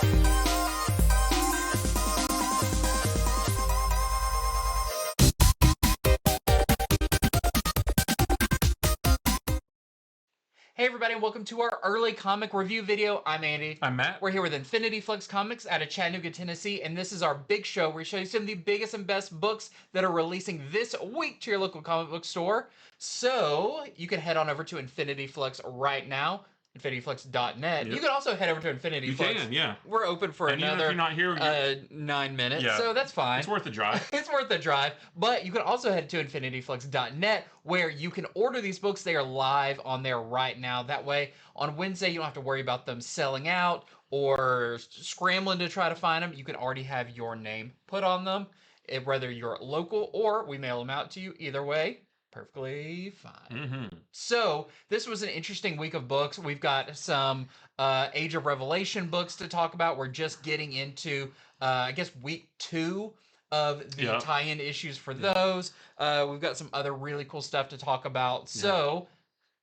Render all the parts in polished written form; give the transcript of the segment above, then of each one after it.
Hey everybody, welcome to our early comic review video. I'm Andy. I'm Matt. We're here with Infinity Flux Comics out of Chattanooga, Tennessee, and this is our big show where we show you some of the biggest and best books that are releasing this week to your local comic book store. So you can head on over to Infinity Flux right now, infinityflux.net. Yep. You can also head over to Infinity You Flux. can, yeah. We're open for And even if another you're not here, 9 minutes, Yeah. so that's fine. It's worth the drive. It's worth the drive. But you can also head to infinityflux.net where you can order these books. They are live on there right now. That way, on Wednesday, you don't have to worry about them selling out or scrambling to try to find them. You can already have your name put on them, whether you're local or we mail them out to you. Either way, perfectly fine. Mm-hmm. So this was an interesting week of books. We've got some Age of Revelation books to talk about. We're just getting into, I guess, week 2 of the tie-in issues for those. We've got some other really cool stuff to talk about. So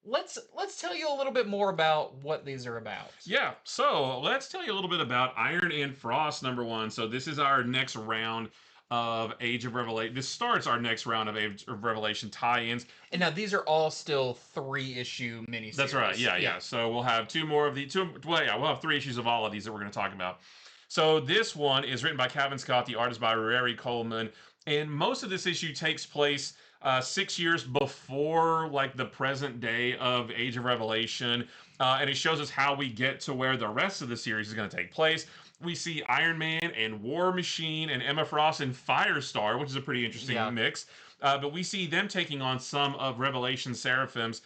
let's tell you a little bit more about what these are about. Yeah, so let's tell you a little bit about Iron and Frost, #1. So this is our next round of Age of Revelation. This starts our next round of Age of Revelation tie-ins. And now these are all still 3-issue miniseries. That's right, yeah. So we'll have we'll have 3 issues of all of these that we're going to talk about. So this one is written by Kevin Scott, the artist by Rary Coleman, and most of this issue takes place 6 years before like the present day of Age of Revelation, and it shows us how we get to where the rest of the series is going to take place. We see Iron Man and War Machine and Emma Frost and Firestar, which is a pretty interesting mix. But we see them taking on some of Revelation's Seraphims,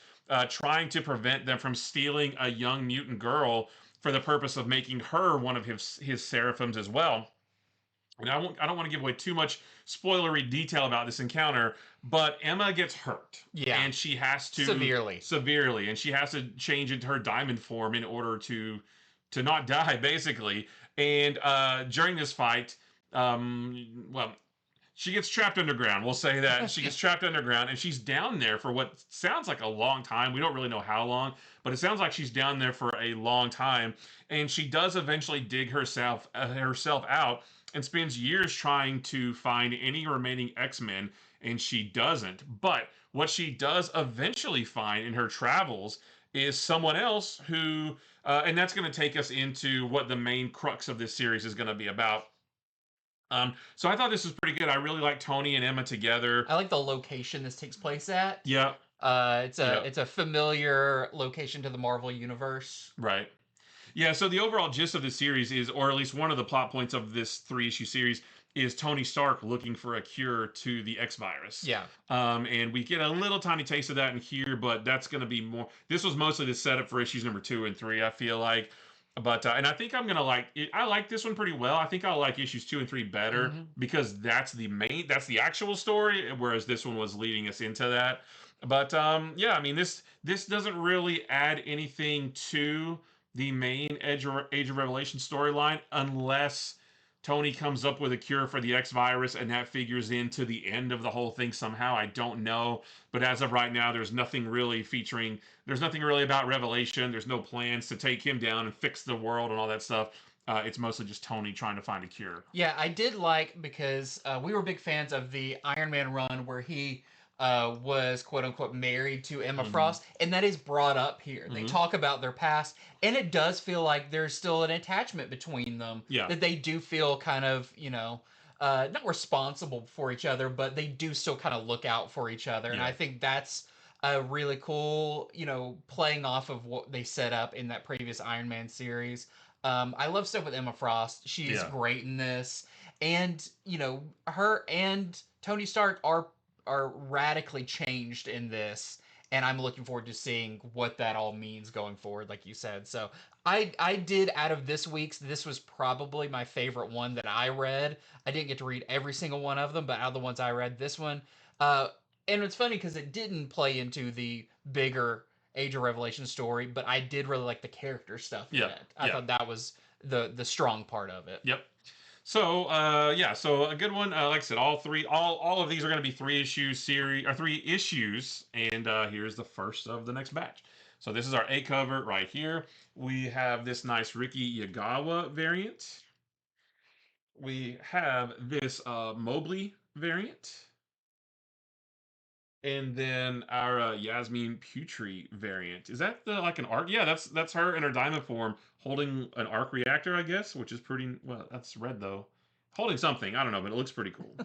trying to prevent them from stealing a young mutant girl for the purpose of making her one of his Seraphims as well. And I don't want to give away too much spoilery detail about this encounter, but Emma gets hurt. Yeah. And she has to... Severely. And she has to change into her diamond form in order to not die, basically. And during this fight, she gets trapped underground. We'll say that. She gets trapped underground, and she's down there for what sounds like a long time. We don't really know how long, but it sounds like she's down there for a long time. And she does eventually dig herself out and spends years trying to find any remaining X-Men, and she doesn't. But what she does eventually find in her travels is someone else who, and that's going to take us into what the main crux of this series is going to be about. So I thought this was pretty good. I really like Tony and Emma together. I like the location this takes place at. Yeah. It's a familiar location to the Marvel universe. Right. Yeah, so the overall gist of the series is, or at least one of the plot points of this 3-issue series, is Tony Stark looking for a cure to the X-Virus. Yeah. And we get a little tiny taste of that in here, but that's going to be more... This was mostly the setup for issues number 2 and 3, I feel like. But and I think I'm going to like... I like this one pretty well. I think I'll like issues 2 and 3 better because that's the actual story, whereas this one was leading us into that. But yeah, I mean, this doesn't really add anything to the main Age of Revelation storyline unless Tony comes up with a cure for the X-Virus and that figures into the end of the whole thing somehow. I don't know. But as of right now, there's nothing really about Revelation. There's no plans to take him down and fix the world and all that stuff. It's mostly just Tony trying to find a cure. Yeah, I did like, because we were big fans of the Iron Man run where he was quote-unquote married to Emma Frost, and that is brought up here. They talk about their past, and it does feel like there's still an attachment between them. Yeah. That they do feel kind of, not responsible for each other, but they do still kind of look out for each other. Yeah. And I think that's a really cool, playing off of what they set up in that previous Iron Man series. I love stuff with Emma Frost. She's great in this. And, her and Tony Stark are radically changed in this, and I'm looking forward to seeing what that all means going forward, like you said. So I did, out of this week's, this was probably my favorite one that I read. I didn't get to read every single one of them, but out of the ones I read, this one, and it's funny because it didn't play into the bigger Age of Revelation story, but I did really like the character stuff in it. I thought that was the strong part of it. Yep. So so a good one. Like I said, all of these are going to be 3-issue series or 3 issues, and here's the first of the next batch. So this is our A cover right here. We have this nice Ricky Yagawa variant. We have this Mobley variant. And then our Yasmin Putri variant. Is that the like an arc? Yeah, that's her in her diamond form holding an arc reactor, I guess, which is pretty well. That's red though, holding something. I don't know, but it looks pretty cool.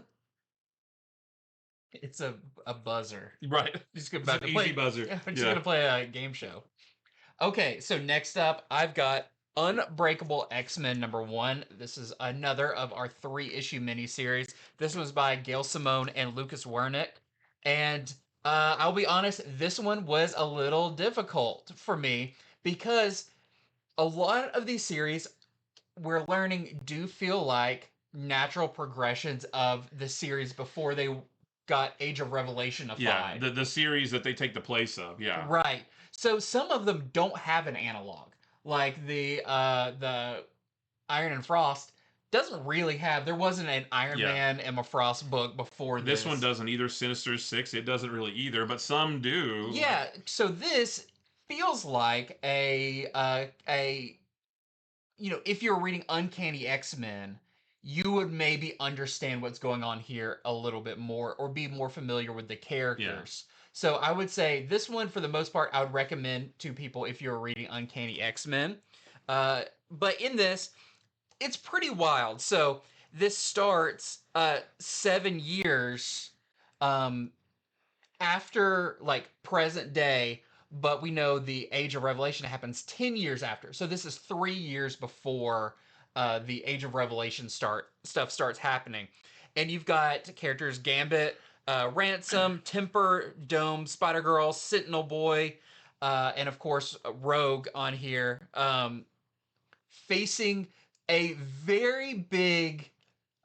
It's a buzzer. Right, Just it's about an to easy play. buzzer. I'm just Yeah, gonna play a game show. Okay, so next up, I've got Unbreakable X-Men #1. This is another of our 3-issue miniseries. This was by Gail Simone and Lucas Wernick. And I'll be honest, this one was a little difficult for me because a lot of these series we're learning do feel like natural progressions of the series before they got Age of yeah. Revelationified. The series that they take the place of. Yeah, Right. So some of them don't have an analog. Like the Iron and Frost doesn't really have there wasn't an Iron yeah. Man Emma Frost book before This one this. doesn't either. Sinister Six. It doesn't really either, but some do. Yeah, so this feels like a if you're reading Uncanny X-Men, you would maybe understand what's going on here a little bit more or be more familiar with the Yeah, characters. So I would say this one, for the most part, I would recommend to people if you're reading Uncanny X-Men. But in this, it's pretty wild. So this starts 7 years um, after like present day, but we know the Age of Revelation happens 10 years after. So this is 3 years before the Age of Revelation stuff starts happening. And you've got characters Gambit, Ransom, Temper, Dome, Spider Girl, Sentinel Boy, and of course Rogue on here, facing a very big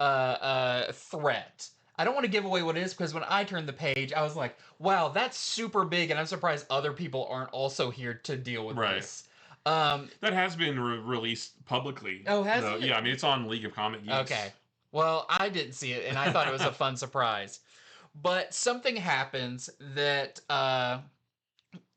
threat. I don't want to give away what it is because when I turned the page, I was like, wow, that's super big, and I'm surprised other people aren't also here to deal with right. this. Um, That has been released publicly. oh, has Though. it? Yeah, I mean it's on League of Comic Geeks. Okay. Well, I didn't see it, and I thought it was a fun surprise. But something happens that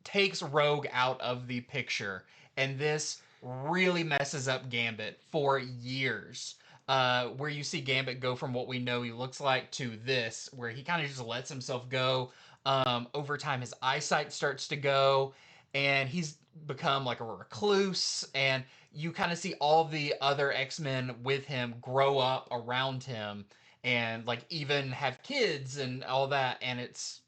takes Rogue out of the picture, and this really messes up Gambit for years. Where you see Gambit go from what we know he looks like to this, where he kind of just lets himself go. Over time, his eyesight starts to go, and he's become like a recluse. And you kind of see all the other X-Men with him grow up around him, and like even have kids and all that. And it's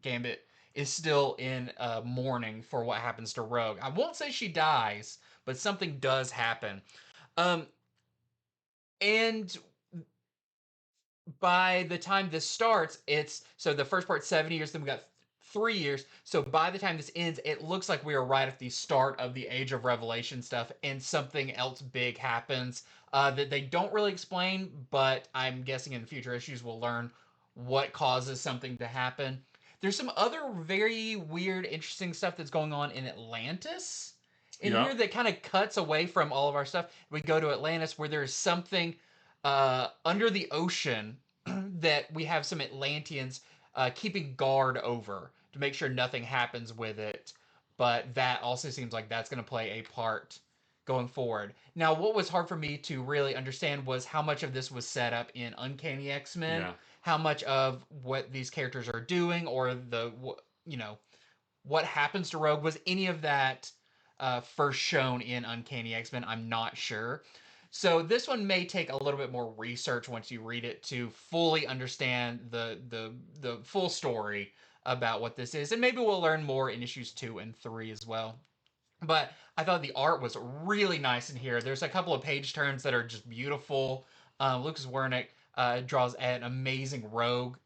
Gambit is still in mourning for what happens to Rogue. I won't say she dies, but something does happen. Um, and by the time this starts, it's so the first part 7 years, then we got 3 years. So by the time this ends, it looks like we are right at the start of the Age of Revelation stuff, and something else big happens that they don't really explain, but I'm guessing in future issues we'll learn what causes something to happen. There's some other very weird, interesting stuff that's going on in Atlantis in Yeah. here that kind of cuts away from all of our stuff. We go to Atlantis where there's something under the ocean that we have some Atlanteans keeping guard over to make sure nothing happens with it. But that also seems like that's going to play a part going forward. Now, what was hard for me to really understand was how much of this was set up in Uncanny X-Men, Yeah. how much of what these characters are doing, or what happens to Rogue. Was any of that first shown in Uncanny X-Men? I'm not sure. So this one may take a little bit more research once you read it to fully understand the full story about what this is, and maybe we'll learn more in issues 2 and 3 as well. But I thought the art was really nice in here. There's a couple of page turns that are just beautiful. Lucas Wernick draws an amazing Rogue.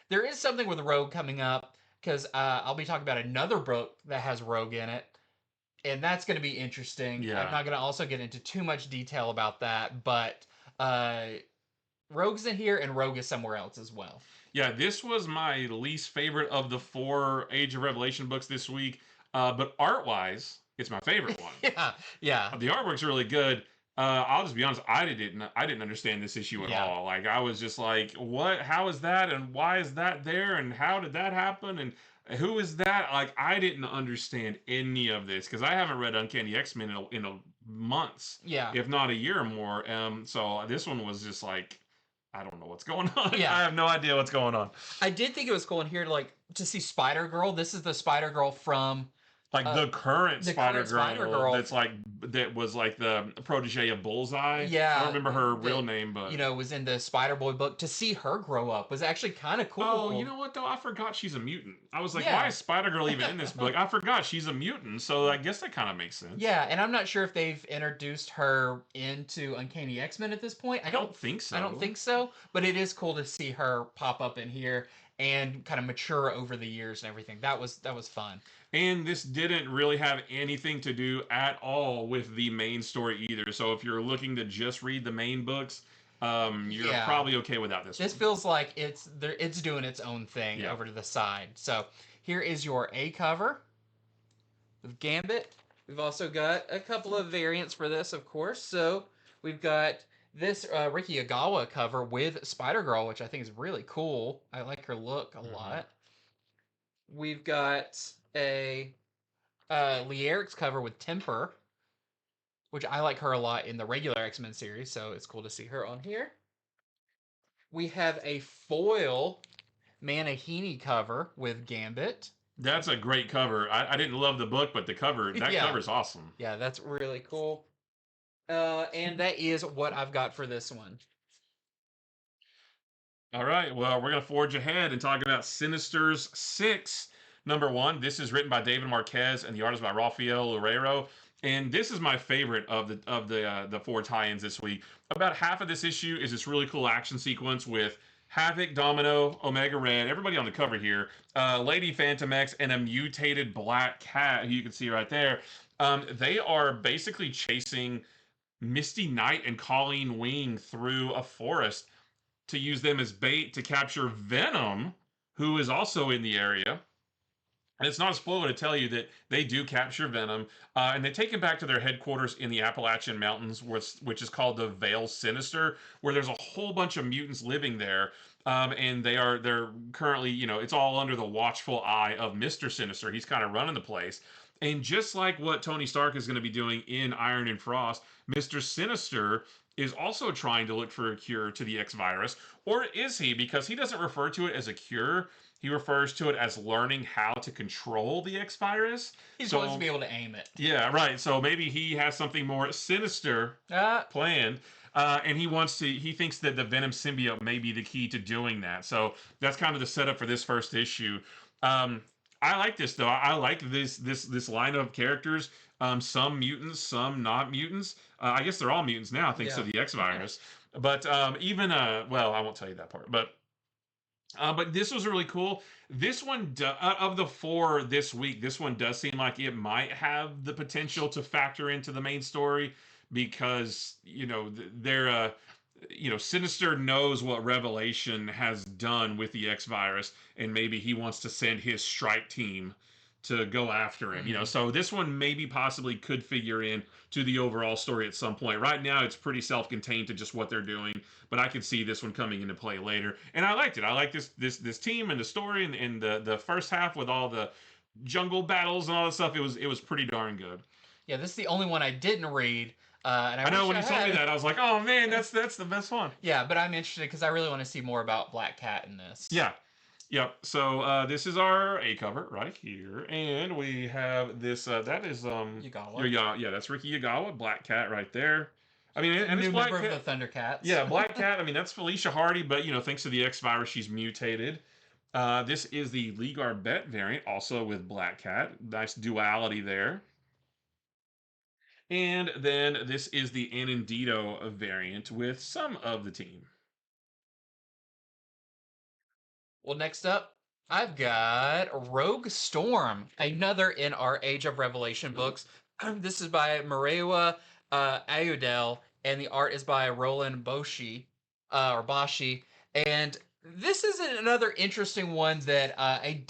There is something with Rogue coming up because I'll be talking about another book that has Rogue in it, and that's going to be interesting. I'm Yeah. not going to also get into too much detail about that, but uh, Rogue's in here, and Rogue is somewhere else as well. Yeah, this was my least favorite of the 4 Age of Revelation books this week. But art-wise, it's my favorite one. Yeah. The artwork's really good. I'll just be honest, I didn't understand this issue at Yeah. all. Like I was just like, what? How is that? And why is that there? And how did that happen? And Who is that? Like, I didn't understand any of this because I haven't read Uncanny X-Men in months, Yeah. if not a year or more. So this one was just like, I don't know what's going on. Yeah. I have no idea what's going on. I did think it was cool in here, like, to see Spider-Girl. This is the Spider-Girl from Like the current the Spider current Spider-Girl. Girl that's like that was like the protege of Bullseye. Yeah, I don't remember her that, real name, but you know, was in the Spider-Boy book. To see her grow up was actually kind of cool. oh, you know what though? I forgot she's a mutant. I was like, Yeah. why is Spider Girl even in this book? I forgot she's a mutant, so I guess that kind of makes sense. Yeah, and I'm not sure if they've introduced her into Uncanny X-Men at this point. I don't think so. I don't think so, but it is cool to see her pop up in here and kind of mature over the years and everything. That was fun. And this didn't really have anything to do at all with the main story either. So if you're looking to just read the main books, you're probably okay without this. This one. feels like it's doing its own thing over to the side. So here is your A cover with Gambit. We've also got a couple of variants for this, of course. So we've got this Riki Agawa cover with Spider-Girl, which I think is really cool. I like her look a lot. We've got a Lee Eric's cover with Temper, which I like her a lot in the regular X-Men series, so it's cool to see her on here. We have a foil Manahini cover with Gambit. That's a great cover. I didn't love the book, but the cover, that cover's awesome. Yeah, that's really cool. And that is what I've got for this one. All right, well, we're going to forge ahead and talk about Sinister's 6. Number 1, this is written by David Marquez and the artist by Rafael Loureiro. And this is my favorite of the 4 tie-ins this week. About half of this issue is this really cool action sequence with Havoc, Domino, Omega Red, everybody on the cover here, Lady Phantom X, and a mutated Black Cat, who you can see right there. They are basically chasing Misty Knight and Colleen Wing through a forest to use them as bait to capture Venom, who is also in the area. And it's not a spoiler to tell you that they do capture Venom, and they take him back to their headquarters in the Appalachian Mountains, which is called the Vale Sinister, where there's a whole bunch of mutants living there, and they're currently, you know, it's all under the watchful eye of Mr. Sinister. He's kind of running the place. And just like what Tony Stark is going to be doing in Iron and Frost, Mr. Sinister is also trying to look for a cure to the X virus. Or is he? Because he doesn't refer to it as a cure. He refers to it as learning how to control the X virus. He wants to be able to aim it. Yeah, right. So maybe he has something more sinister planned. And he thinks that the Venom symbiote may be the key to doing that. So that's kind of the setup for this first issue. I like this though. I like this line of characters. Some mutants, some not mutants. I guess they're all mutants now, thanks to the X virus. But even well, I won't tell you that part. But this was really cool. This one, of the 4 this week, this one does seem like it might have the potential to factor into the main story because, you know, they're, you know, Sinister knows what Revelation has done with the X virus, and maybe he wants to send his strike team to go after him, you know. So this one maybe possibly could figure in to the overall story at some point. Right now it's pretty self-contained to just what they're doing, but I could see this one coming into play later. And I liked it. I like this team and the story and the first half with all the jungle battles and all that stuff. It was pretty darn good. Yeah, this is the only one I didn't read. And I know when you told me that, I was like, oh man, that's the best one. Yeah, but I'm interested because I really want to see more about Black Cat in this. Yeah. Yep. So this is our A cover right here, and we have this. That is Yagawa. Yeah, that's Riki Yagawa, Black Cat right there. I mean, and new it's Black member Cat. of the Thundercats. Yeah, Black Cat. I mean, that's Felicia Hardy, but you know, thanks to the X virus, she's mutated. This is the Lee Garbett variant, also with Black Cat. Nice duality there. And then this is the Anindito variant with some of the team. Well, next up, I've got Rogue Storm, another in our Age of Revelation books. This is by Marewa Ayudel, and the art is by Roland Boshi, or Bashi. And this is another interesting one that I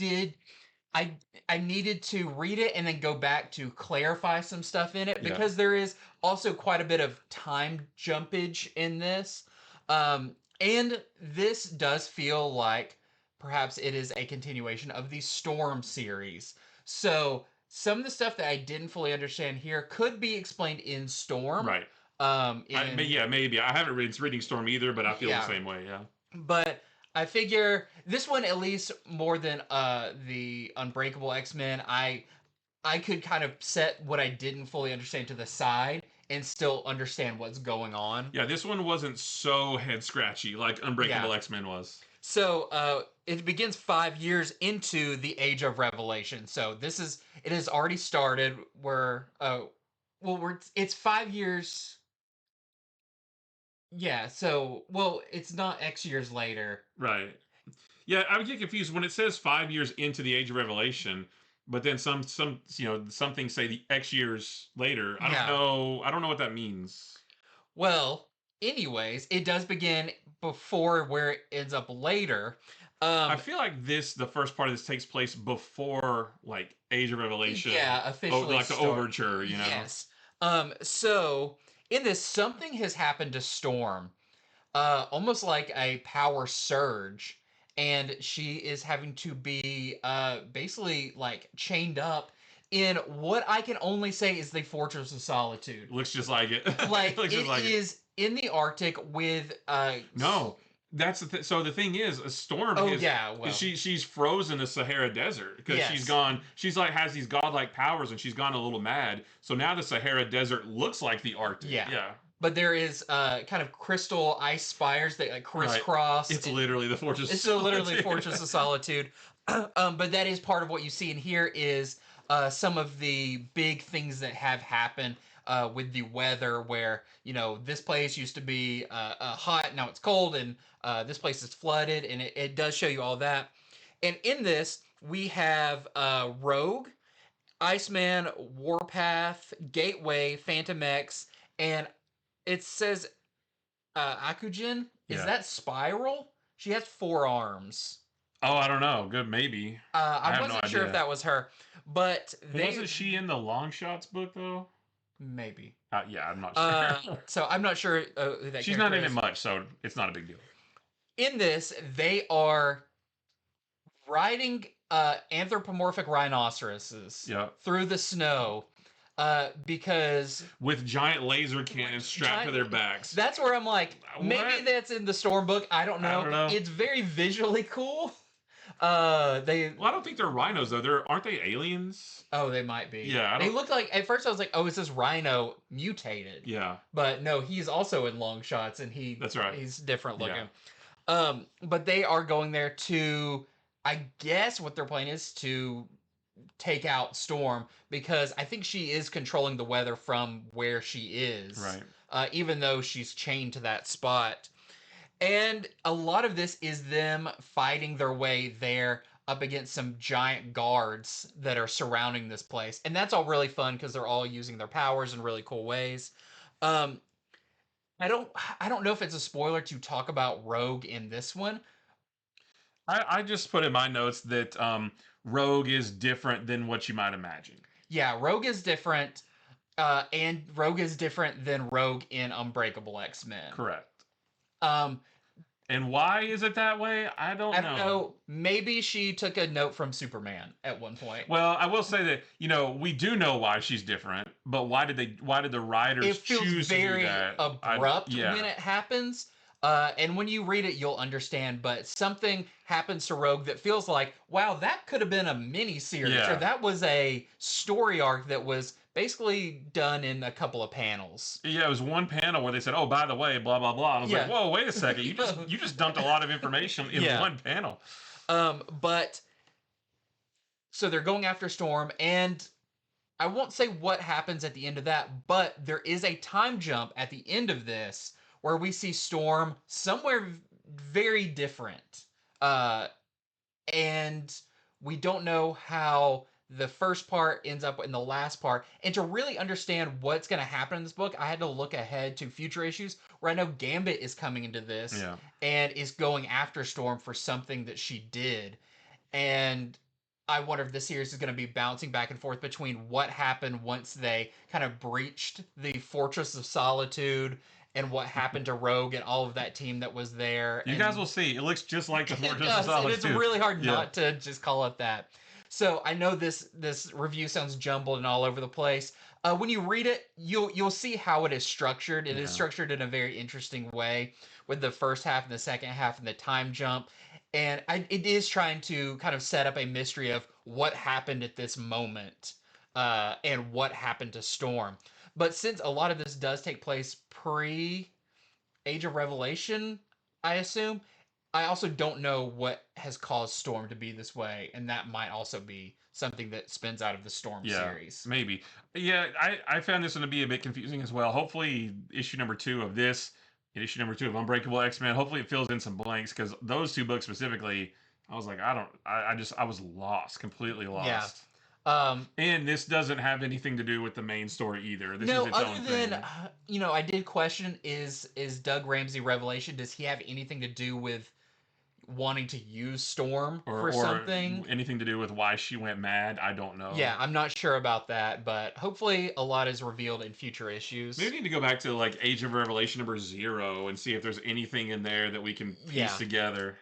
needed to read it and then go back to clarify some stuff in it because there is also quite a bit of time jumpage in this. And this does feel like perhaps it is a continuation of the Storm series. So some of the stuff that I didn't fully understand here could be explained in Storm. Right. In Yeah, maybe. I haven't reading Storm either, but I feel the yeah, same way. Yeah. but I figure this one, at least more than the Unbreakable X-Men, I could kind of set what I didn't fully understand to the side and still understand what's going on. Yeah, this one wasn't so head scratchy like Unbreakable Yeah. X-Men was. So it begins 5 years into the Age of Revelation. So it has already started. It's 5 years. Yeah. So it's not X years later. Right. Yeah, I would get confused when it says 5 years into the Age of Revelation, but then some things say the X years later. I don't Yeah. know. I don't know what that means. Well, anyways, it does begin before where it ends up later. I feel like the first part of this takes place before like Age of Revelation. Yeah, officially like the overture, Yes. So in this, something has happened to Storm, almost like a power surge, and she is having to be basically like chained up in what I can only say is the Fortress of Solitude. Looks just like it. Like Looks just like it. is in the Arctic with No, that's so the thing is, a storm. Oh is, yeah, well she's frozen the Sahara Desert because Yes. she's gone. She's like has these godlike powers and she's gone a little mad. So now the Sahara Desert looks like the Arctic. Yeah. Yeah. But there is kind of crystal ice spires that like crisscross. It's literally the Fortress. It's literally Fortress of Solitude. But that is part of what you see in here is some of the big things that have happened with the weather, where this place used to be hot, now it's cold, and this place is flooded, and it does show you all that. And in this, we have Rogue, Iceman, Warpath, Gateway, Phantom X, and it says Akujin. Is Yeah. that Spiral? She has 4 arms. Oh, I don't know. Good, maybe. I wasn't sure if that was her, but wasn't she in the Long Shots book though? Maybe. Yeah, I'm not sure. So I'm not sure who that She's not in character it is. much, so it's not a big deal. In this, they are riding anthropomorphic rhinoceroses Yeah. through the snow because With giant laser cannons strapped to their backs. that's where I'm like, maybe What? that's in the Storm book. I don't know. I don't know. It's very visually cool. Well, I don't think they're rhinos though. Aren't they aliens? Oh, they might be. Yeah, They look like, at first I was like, oh, is this rhino mutated? Yeah. But no, he's also in long shots, and That's right. he's different looking. But they are going there to, I guess what their plan is to take out Storm, because I think she is controlling the weather from where she is. Right. Even though she's chained to that spot. And a lot of this is them fighting their way there up against some giant guards that are surrounding this place. And that's all really fun because they're all using their powers in really cool ways. I don't know if it's a spoiler to talk about Rogue in this one. I just put in my notes that Rogue is different than what you might imagine. Yeah, Rogue is different. And Rogue is different than Rogue in Unbreakable X-Men. Correct. And why is it that way? I don't know. Maybe she took a note from Superman at one point. Well, I will say that we do know why she's different, but why did the writers choose to do that? It feels very abrupt when it happens. And when you read it, you'll understand. But something happens to Rogue that feels like, wow, that could have been a mini series, or that was a story arc that was basically done in a couple of panels. Yeah, it was one panel where they said, "Oh, by the way, blah blah blah." I was like, "Whoa, wait a second! You just dumped a lot of information in one panel." But so they're going after Storm, and I won't say what happens at the end of that, but there is a time jump at the end of this where we see Storm somewhere very different, and we don't know how the first part ends up in the last part. And to really understand what's going to happen in this book, I had to look ahead to future issues where I know Gambit is coming into this and is going after Storm for something that she did. And I wonder if this series is going to be bouncing back and forth between what happened once they kind of breached the Fortress of Solitude and what happened to Rogue and all of that team that was there. You guys will see. It looks just like the Fortress of And Solace it's too. really hard not to just call it that. So I know this review sounds jumbled and all over the place. When you read it, you'll see how it is structured. It is structured in a very interesting way with the first half and the second half and the time jump. And it is trying to kind of set up a mystery of what happened at this moment and what happened to Storm. But since a lot of this does take place pre Age of Revelation, I assume, I also don't know what has caused Storm to be this way, and that might also be something that spins out of the Storm series. Maybe. Yeah, I found this one to be a bit confusing as well. Hopefully, issue number 2 of this, and issue number 2 of Unbreakable X-Men, hopefully it fills in some blanks, because those 2 books specifically, I was like, I was lost, completely lost. Yeah. And this doesn't have anything to do with the main story either. This no, is its other own than thing. I did question: is Doug Ramsey Revelation? Does he have anything to do with wanting to use Storm for something? Anything to do with why she went mad? I don't know. Yeah, I'm not sure about that, but hopefully a lot is revealed in future issues. Maybe we need to go back to like Age of Revelation number 0 and see if there's anything in there that we can piece together.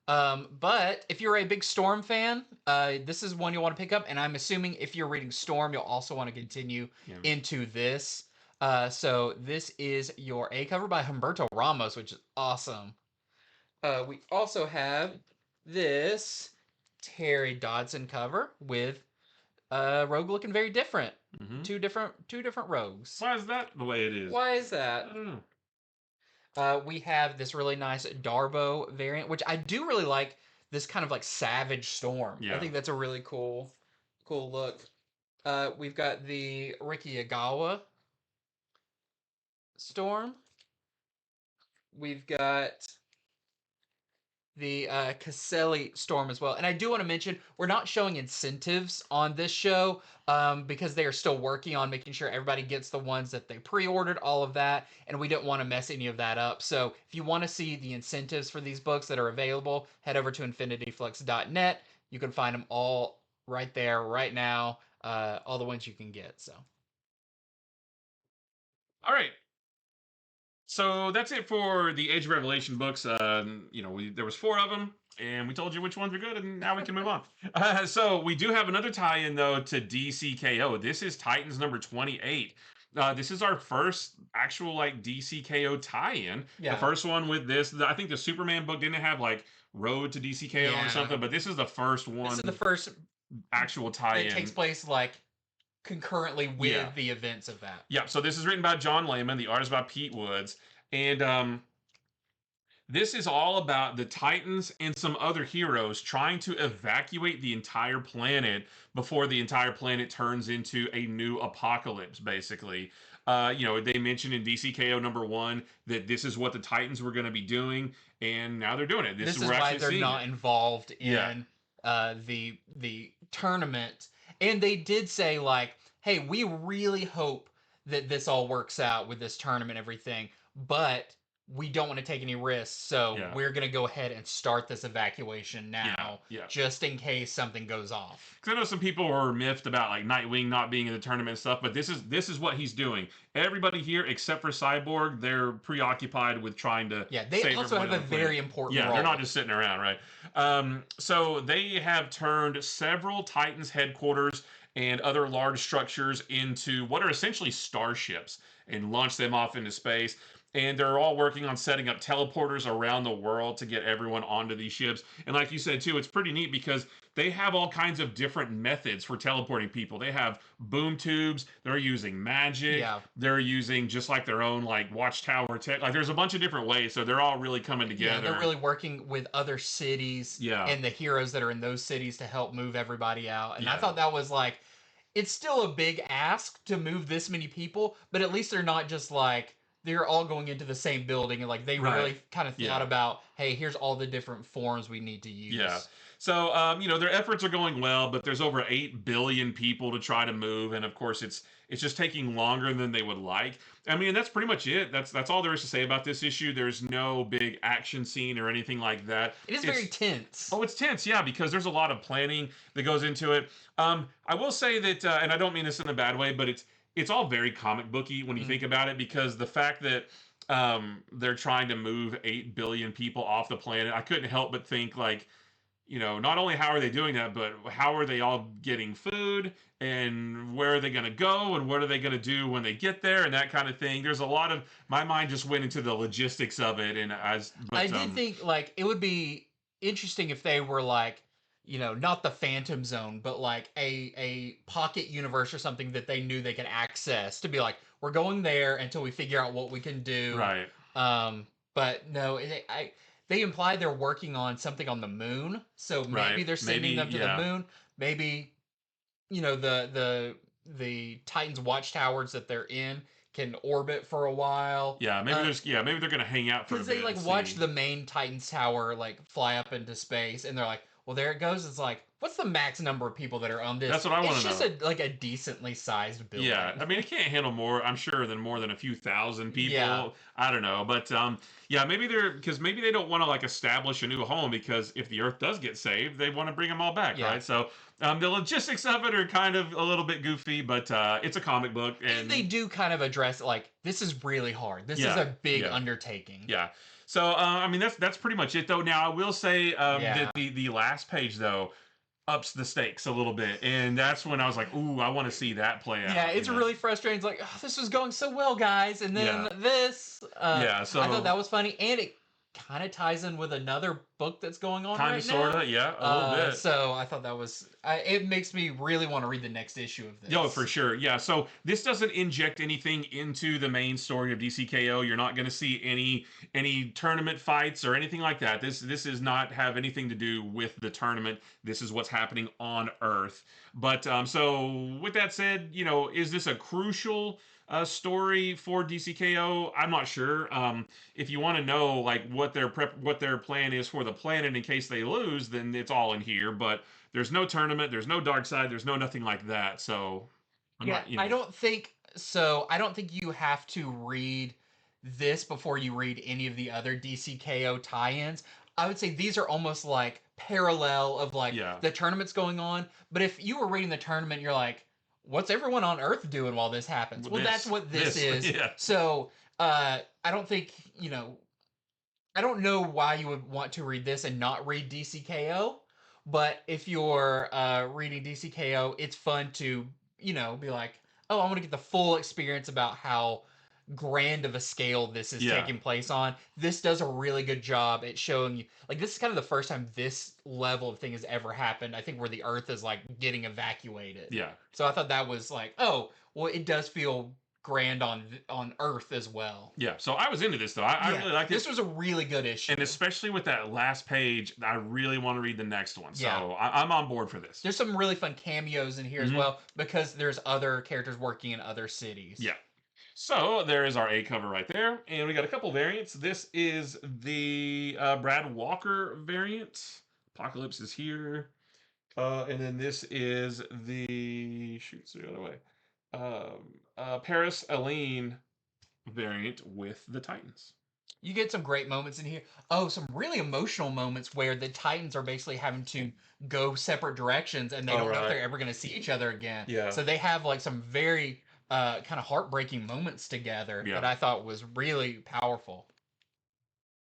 But if you're a big Storm fan, this is one you'll want to pick up, and I'm assuming if you're reading Storm, you'll also want to continue into this. So this is your A cover by Humberto Ramos, which is awesome. We also have this Terry Dodson cover with Rogue looking very different. Mm-hmm. Two different Rogues. Why is that the way it is? Why is that? I don't know. We have this really nice Darbo variant, which I do really like. This kind of like Savage Storm. Yeah. I think that's a really cool look. We've got the Riki Agawa Storm. We've got the Caselli Storm as well. And I do want to mention, we're not showing incentives on this show because they are still working on making sure everybody gets the ones that they pre-ordered, all of that, and we don't want to mess any of that up. So if you want to see the incentives for these books that are available, head over to infinityflux.net. You can find them all right there, right now, all the ones you can get. So, all right. So that's it for the Age of Revelation books. There was 4 of them, and we told you which ones were good, and now we can move on. So we do have another tie-in, though, to DCKO. This is Titans number 28. This is our first actual, DCKO tie-in. Yeah. The first one with this, I think the Superman book didn't have, Road to DCKO or something, but this is the first one. This is the first actual tie-in. It takes place, concurrently with the events of that. Yeah, so this is written by John Layman, the artist by Pete Woods, and this is all about the Titans and some other heroes trying to evacuate the entire planet before the entire planet turns into a new apocalypse, basically. They mentioned in DCKO number 1 that this is what the Titans were going to be doing, and now they're doing it. This is why they're not involved in the tournament. And they did say, hey, we really hope that this all works out with this tournament and everything, but we don't want to take any risks, so we're going to go ahead and start this evacuation now, just in case something goes off. Because I know some people were miffed about Nightwing not being in the tournament and stuff, but this is what he's doing. Everybody here, except for Cyborg, they're preoccupied with trying to they also have a very important role. They're not just sitting around, right? So they have turned several Titans headquarters and other large structures into what are essentially starships and launch them off into space. And they're all working on setting up teleporters around the world to get everyone onto these ships. And like you said, too, it's pretty neat because they have all kinds of different methods for teleporting people. They have boom tubes. They're using magic. Yeah. They're using just their own watchtower tech. There's a bunch of different ways. So they're all really coming together. Yeah, they're really working with other cities and the heroes that are in those cities to help move everybody out. And I thought that was it's still a big ask to move this many people, but at least they're not just they're all going into the same building and they really kind of thought about, hey, here's all the different forms we need to use. Yeah. So, their efforts are going well, but there's over 8 billion people to try to move. And of course, it's just taking longer than they would like. I mean, that's pretty much it. That's all there is to say about this issue. There's no big action scene or anything like that. It's very tense. Oh, it's tense, yeah, because there's a lot of planning that goes into it. I will say that, and I don't mean this in a bad way, but it's all very comic booky when you think about it, because the fact that they're trying to move 8 billion people off the planet. I couldn't help but think, like, not only how are they doing that, but how are they all getting food, and where are they going to go, and what are they going to do when they get there, and that kind of thing. There's a lot of my mind just went into the logistics of it, and I did think like it would be interesting if they were like, not the Phantom Zone, but like a pocket universe or something that they knew they could access to be like, we're going there until we figure out what we can do. right. But no, they imply they're working on something on the moon, so maybe Right. they're sending them to the Yeah. moon. Maybe the Titans watchtowers that they're in can orbit for a while. Yeah, maybe they're gonna hang out for a Because bit. they like and watch see. the main Titans tower like fly up into space, and they're like, "Well, there it goes." It's like, what's the max number of people that are on this? That's what I want to know. It's just like a decently sized building. Yeah, I mean, it can't handle more, I'm sure, than more than a few thousand people. Yeah. I don't know, but yeah, maybe maybe they don't want to like establish a new home, because if the Earth does get saved, they want to bring them all back, Yeah. right? So the logistics of it are kind of a little bit goofy, but it's a comic book, And they do kind of address like this is really hard. This is Yeah, a big yeah. undertaking. Yeah. So I mean, that's pretty much it, though. Now I will say Yeah. that the last page, though, ups the stakes a little bit, and that's when I was like, ooh, I want to see that play out. Yeah, it's really frustrating. It's like, oh, this was going so well, guys, and then Yeah. this. Yeah, so I thought that was funny, and it kind of ties in with another book that's going on kind right of, sort now. of, yeah, a little bit. So I thought that was. It makes me really want to read the next issue of this. Oh, for sure. Yeah. So this doesn't inject anything into the main story of DCKO. You're not going to see any tournament fights or anything like that. This does not have anything to do with the tournament. This is what's happening on Earth. But so with that said, is this a crucial story for DCKO? I'm not sure. If you want to know like what their plan is for the planet in case they lose, then it's all in here. But there's no tournament, there's no dark side, there's no nothing like that. So I don't think so. I don't think you have to read this before you read any of the other DCKO tie-ins. I would say these are almost like parallel of like the tournament's going on. But if you were reading the tournament, you're like, what's everyone on Earth doing while this happens? Well, that's what this is. Yeah. So I don't think, I don't know why you would want to read this and not read DCKO. But if you're reading DCKO, it's fun to, be like, oh, I want to get the full experience about how grand of a scale this is taking place on. This does a really good job at showing you, like, this is kind of the first time this level of thing has ever happened, I think, where the Earth is, like, getting evacuated. Yeah. So I thought that was like, oh, well, it does feel grand on Earth as well. Yeah, so I was into this, though. I really liked it. This was a really good issue. And especially with that last page, I really want to read the next one. So Yeah. I'm on board for this. There's some really fun cameos in here as well, because there's other characters working in other cities. Yeah. So there is our A cover right there. And we got a couple variants. This is the Brad Walker variant. Apocalypse is here. And then this is the... Shoots the other way. Paris Aline variant with the Titans. You get some great moments in here. Oh, some really emotional moments where the Titans are basically having to go separate directions, and they don't know if they're ever going to see each other again. Yeah. So they have like some very kind of heartbreaking moments together that I thought was really powerful.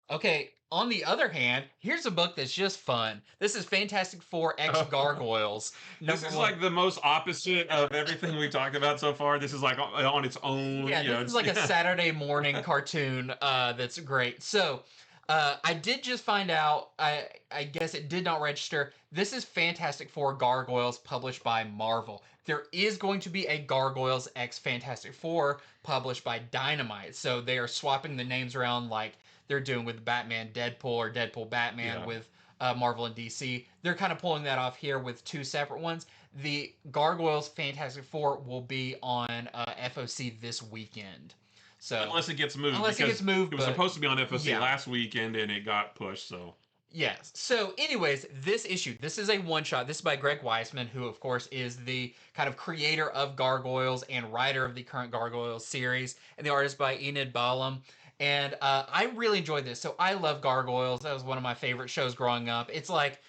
Okay, on the other hand, here's a book that's just fun. This is Fantastic Four X Gargoyles. This is like the most opposite of everything we've talked about so far. This is like on its own. Yeah, this is like a Saturday morning cartoon that's great. So I did just find out, I guess it did not register. This is Fantastic Four Gargoyles published by Marvel. There is going to be a Gargoyles X Fantastic Four published by Dynamite. So they are swapping the names around like they're doing with Batman Deadpool or Deadpool Batman with Marvel and DC. They're kind of pulling that off here with two separate ones. The Gargoyles Fantastic Four will be on FOC this weekend. So unless it gets moved. It was supposed to be on FOC last weekend and it got pushed, so. Yes. So anyways, this issue, this is a one-shot. This is by Greg Weisman, who of course is the kind of creator of Gargoyles and writer of the current Gargoyles series. And the artist by Enid Balam. And I really enjoyed this. So I love Gargoyles. That was one of my favorite shows growing up. It's like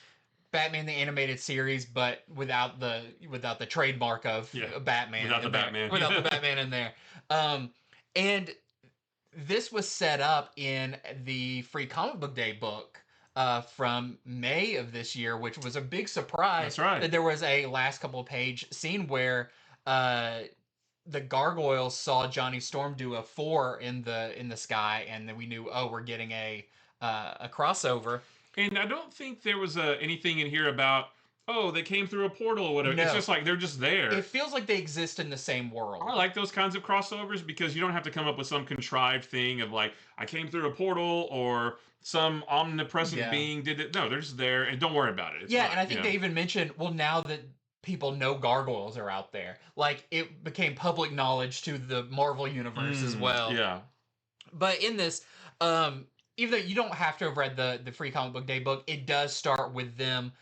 Batman the Animated Series, but without the trademark of Batman. Without the Batman. Without the Batman in there. And this was set up in the Free Comic Book Day book from May of this year, which was a big surprise. That's right. That there was a last couple of page scene where uh, the Gargoyles saw Johnny Storm do a 4 in the sky, and then we knew, oh, we're getting a crossover. And I don't think there was anything in here about, oh, they came through a portal or whatever. No. It's just like they're just there. It feels like they exist in the same world. I like those kinds of crossovers because you don't have to come up with some contrived thing of like, I came through a portal or some omnipresent being did it. No, they're just there, and don't worry about it. It's yeah, fine, and I think they even mentioned, well, now that people know Gargoyles are out there, like it became public knowledge to the Marvel universe as well. Yeah. But in this, even though you don't have to have read the Free Comic Book Day book, it does start with them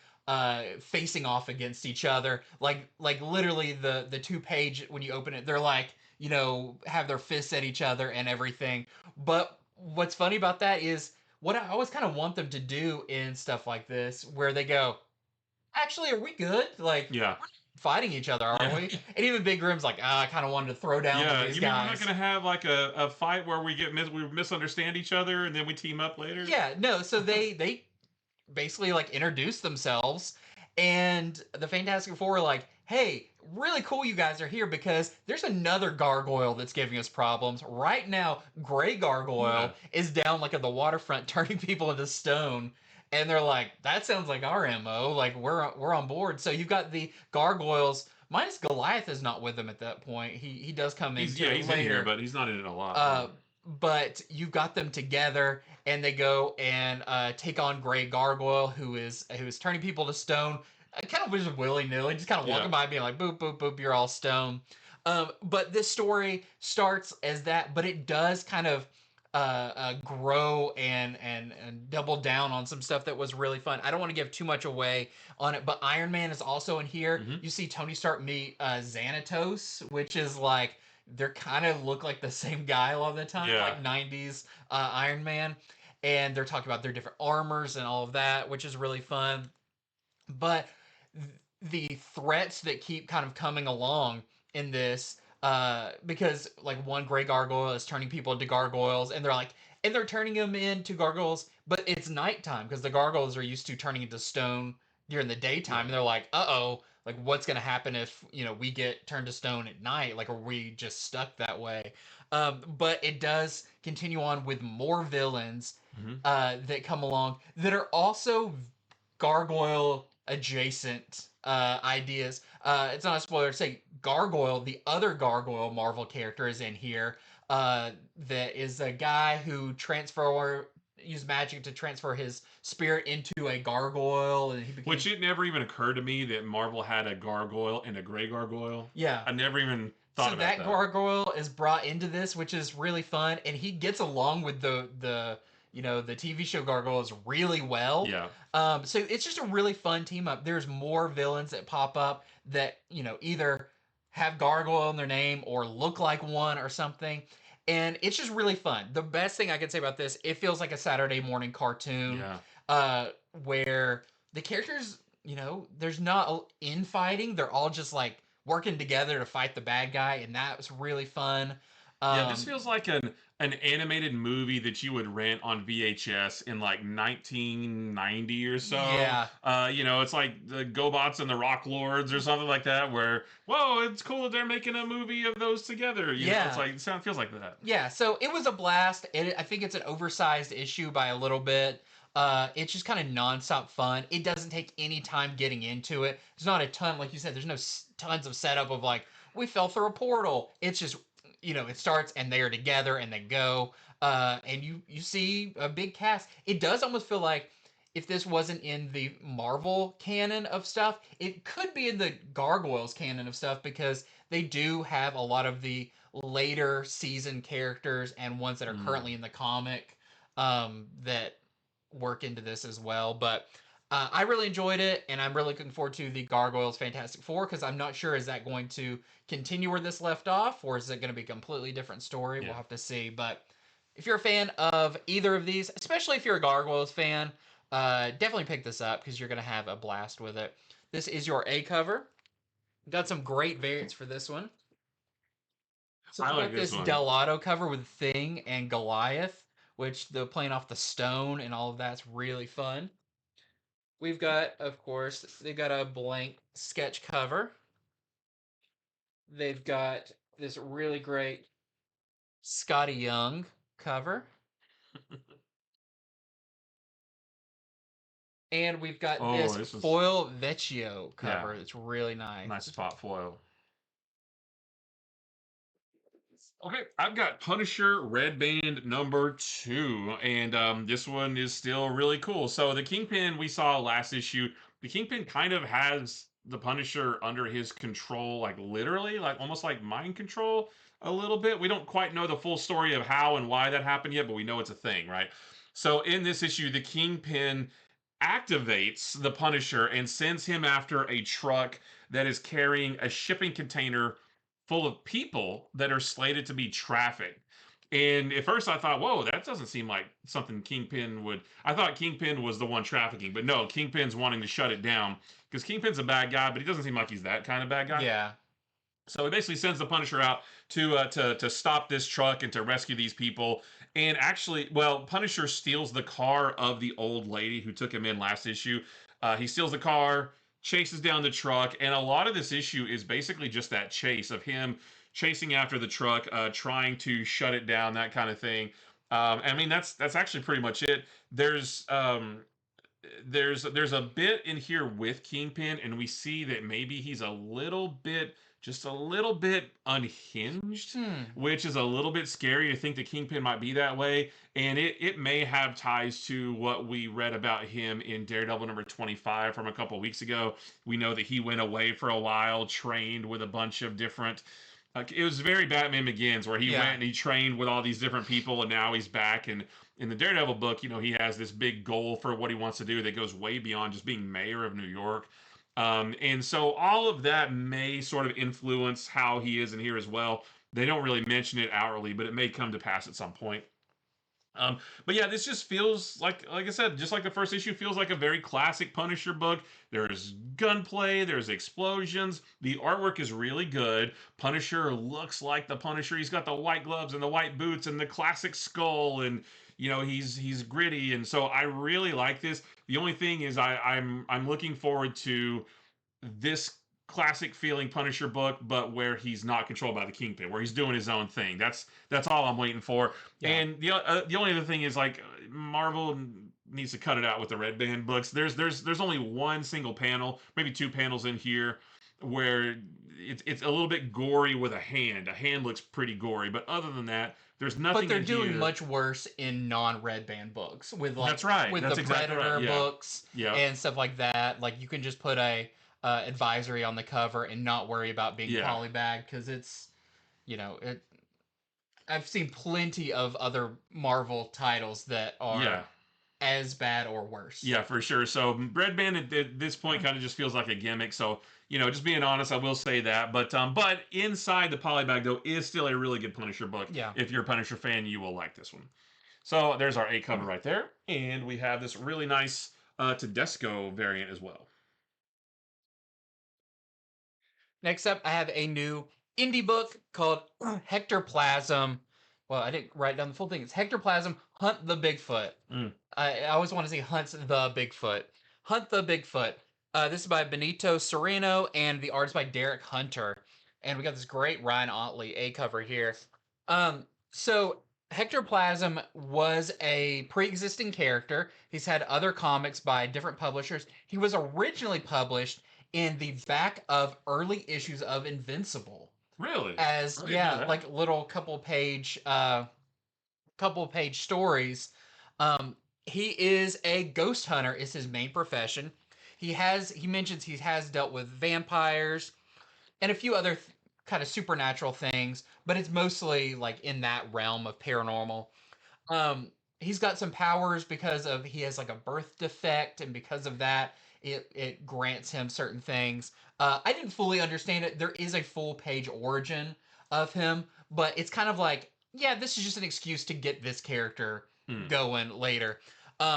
facing off against each other. Like literally the 2-page, when you open it, they're like, you know, have their fists at each other and everything. But what's funny about that is what I always kind of want them to do in stuff like this, where they go, actually, are we good? Like, yeah, fighting each other, are we? And even Big Grim's like, I kind of wanted to throw down with these guys. We're not gonna have like a fight where we misunderstand each other and then we team up later. Yeah, no. So they basically like introduce themselves, and the Fantastic Four are like, hey, really cool you guys are here because there's another gargoyle that's giving us problems right now. Gray Gargoyle is down like at the waterfront turning people into stone. And they're like, that sounds like our MO. Like, we're on board. So you've got the Gargoyles. Minus Goliath is not with them at that point. He does come in. He's later. in here, but he's not in it a lot. But you've got them together, and they go and take on Gray Gargoyle, who is turning people to stone. Kind of just willy nilly, just kind of walking by, being like, boop boop boop, you're all stone. But this story starts as that, but it does kind of grow and double down on some stuff that was really fun. I don't want to give too much away on it, but Iron Man is also in here. Mm-hmm. You see Tony Stark meet Xanatos, which is like, they're kind of look like the same guy a lot of the time, like 90s Iron Man. And they're talking about their different armors and all of that, which is really fun. But the threats that keep kind of coming along in this, because like one Gray Gargoyle is turning people into gargoyles, and they're turning them into gargoyles, but it's nighttime because the gargoyles are used to turning into stone during the daytime, and they're like, uh-oh, like what's gonna happen if, you know, we get turned to stone at night? Like, are we just stuck that way? But it does continue on with more villains that come along that are also gargoyle adjacent ideas. It's not a spoiler to say Gargoyle, the other Gargoyle Marvel character, is in here. That is a guy who used magic to transfer his spirit into a gargoyle, and which it never even occurred to me that Marvel had a gargoyle and a Gray Gargoyle. Yeah, I never even thought about that. So that gargoyle is brought into this, which is really fun, and he gets along with the you know, the TV show Gargoyles really well. Yeah. So it's just a really fun team up. There's more villains that pop up that, you know, either have Gargoyle in their name or look like one or something. And it's just really fun. The best thing I can say about this, it feels like a Saturday morning cartoon. Yeah. Where the characters, you know, there's not infighting. They're all just like working together to fight the bad guy, and that was really fun. Yeah, this feels like an animated movie that you would rent on VHS in like 1990 or so. Yeah. You know, it's like the GoBots and the Rock Lords or something like that, where, whoa, it's cool that they're making a movie of those together. You know, it's like, it feels like that. Yeah, so it was a blast. I think it's an oversized issue by a little bit. It's just kind of nonstop fun. It doesn't take any time getting into it. There's not a ton, like you said, there's no tons of setup of like, we fell through a portal. It's just, you know, it starts and they are together and they go, and you see a big cast. It does almost feel like if this wasn't in the Marvel canon of stuff, it could be in the Gargoyles canon of stuff, because they do have a lot of the later season characters and ones that are currently in the comic that work into this as well. But I really enjoyed it, and I'm really looking forward to the Gargoyles Fantastic Four, because I'm not sure, is that going to continue where this left off, or is it going to be a completely different story? We'll have to see. But if you're a fan of either of these, especially if you're a Gargoyles fan, definitely pick this up, because you're going to have a blast with it. This is your A cover. Got some great variants for this one. So I we like got this this one. Delato cover with Thing and Goliath, which they're playing off the stone and all of that's really fun. We've got, of course, they've got a blank sketch cover. They've got this really great Scotty Young cover. And we've got Oh, this this is foil Vecchio yeah, cover. It's really nice. nice spot foil. Okay, I've got Punisher Red Band #2, and this one is still really cool. So the Kingpin we saw last issue, the Kingpin kind of has the Punisher under his control, like literally, like almost like mind control a little bit. We don't quite know the full story of how and why that happened yet, but we know it's a thing, right? So in this issue, the Kingpin activates the Punisher and sends him after a truck that is carrying a shipping container full of people that are slated to be trafficked. And at first I thought, whoa, that doesn't seem like something Kingpin would. I thought Kingpin was the one trafficking, but no, Kingpin's wanting to shut it down because Kingpin's a bad guy, but he doesn't seem like he's that kind of bad guy. Yeah. So he basically sends the Punisher out to stop this truck and to rescue these people. And actually, well, Punisher steals the car of the old lady who took him in last issue. He steals the car, chases down the truck, and a lot of this issue is basically just that chase of him chasing after the truck, trying to shut it down, that kind of thing. I mean, that's actually pretty much it. There's a bit in here with Kingpin, and we see that maybe he's a little bit, just a little bit unhinged, which is a little bit scary to think that Kingpin might be that way. And it may have ties to what we read about him in Daredevil #25 from a couple weeks ago. We know that he went away for a while, trained with a bunch of different. It was very Batman Begins, where he went and he trained with all these different people, and now he's back. And in the Daredevil book, he has this big goal for what he wants to do that goes way beyond just being mayor of New York. And so all of that may sort of influence how he is in here as well. They don't really mention it outwardly, but it may come to pass at some point. But yeah, this just feels like I said, just like the first issue, feels like a very classic Punisher book. There's gunplay, there's explosions, the artwork is really good. Punisher looks like the Punisher. He's got the white gloves and the white boots and the classic skull, and he's gritty, and so I really like this. The only thing is I'm looking forward to this classic feeling Punisher book, but where he's not controlled by the Kingpin, where he's doing his own thing. That's all I'm waiting for. Yeah. And the only other thing is, like, Marvel needs to cut it out with the Red Band books. There's only one single panel, maybe two panels in here, where it's a little bit gory with a hand. A hand looks pretty gory, but other than that, there's nothing. But they're doing much worse in non-Red Band books with, like, that's right. with That's the exactly Predator right. books Yeah. and stuff like that. Like, you can just put a advisory on the cover and not worry about being polybagged, because it's it. I've seen plenty of other Marvel titles that are as bad or worse. Yeah, for sure. So Red Band at this point kind of just feels like a gimmick. So, just being honest, I will say that. But inside the polybag, though, is still a really good Punisher book. Yeah. If you're a Punisher fan, you will like this one. So there's our A cover right there. And we have this really nice Tedesco variant as well. Next up, I have a new indie book called Hector Plasm. Well, I didn't write down the full thing. It's Hector Plasm, Hunt the Bigfoot. I always want to say Hunts the Bigfoot. Hunt the Bigfoot. This is by Benito Sereno, and the art is by Derek Hunter. And we got this great Ryan Otley A cover here. So Hector Plasm was a pre-existing character. He's had other comics by different publishers. He was originally published in the back of early issues of Invincible. Really? As like little couple page stories. He is a ghost hunter is his main profession. He mentions he has dealt with vampires and a few other kind of supernatural things, but it's mostly like in that realm of paranormal. He's got some powers because of he has like a birth defect, and because of that it grants him certain things. I didn't fully understand it. There is a full page origin of him, but it's kind of like, yeah, this is just an excuse to get this character going later.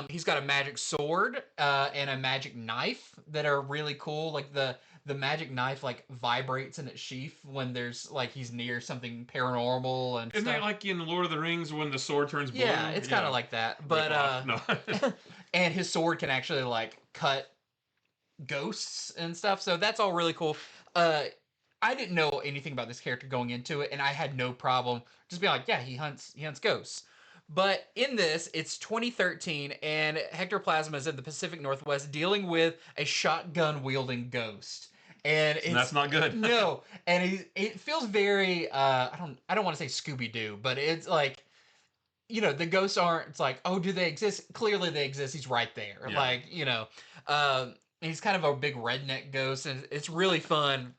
He's got a magic sword and a magic knife that are really cool. Like the the magic knife like vibrates in its sheath when there's like he's near something paranormal and Isn't stuff. it like in Lord of the Rings when the sword turns blue? Yeah, it's kind of like that. Rip But off. No. and his sword can actually like cut ghosts and stuff. So that's all really cool. Uh I didn't know anything about this character going into it, and I had no problem just being like, yeah, he hunts ghosts. But in this, it's 2013, and Hector Plasma is in the Pacific Northwest dealing with a shotgun wielding ghost. And That's not good. no, and it feels very I don't want to say Scooby Doo, but it's like the ghosts aren't. It's like, oh, do they exist? Clearly, they exist. He's right there. Yeah. Like he's kind of a big redneck ghost, and it's really fun.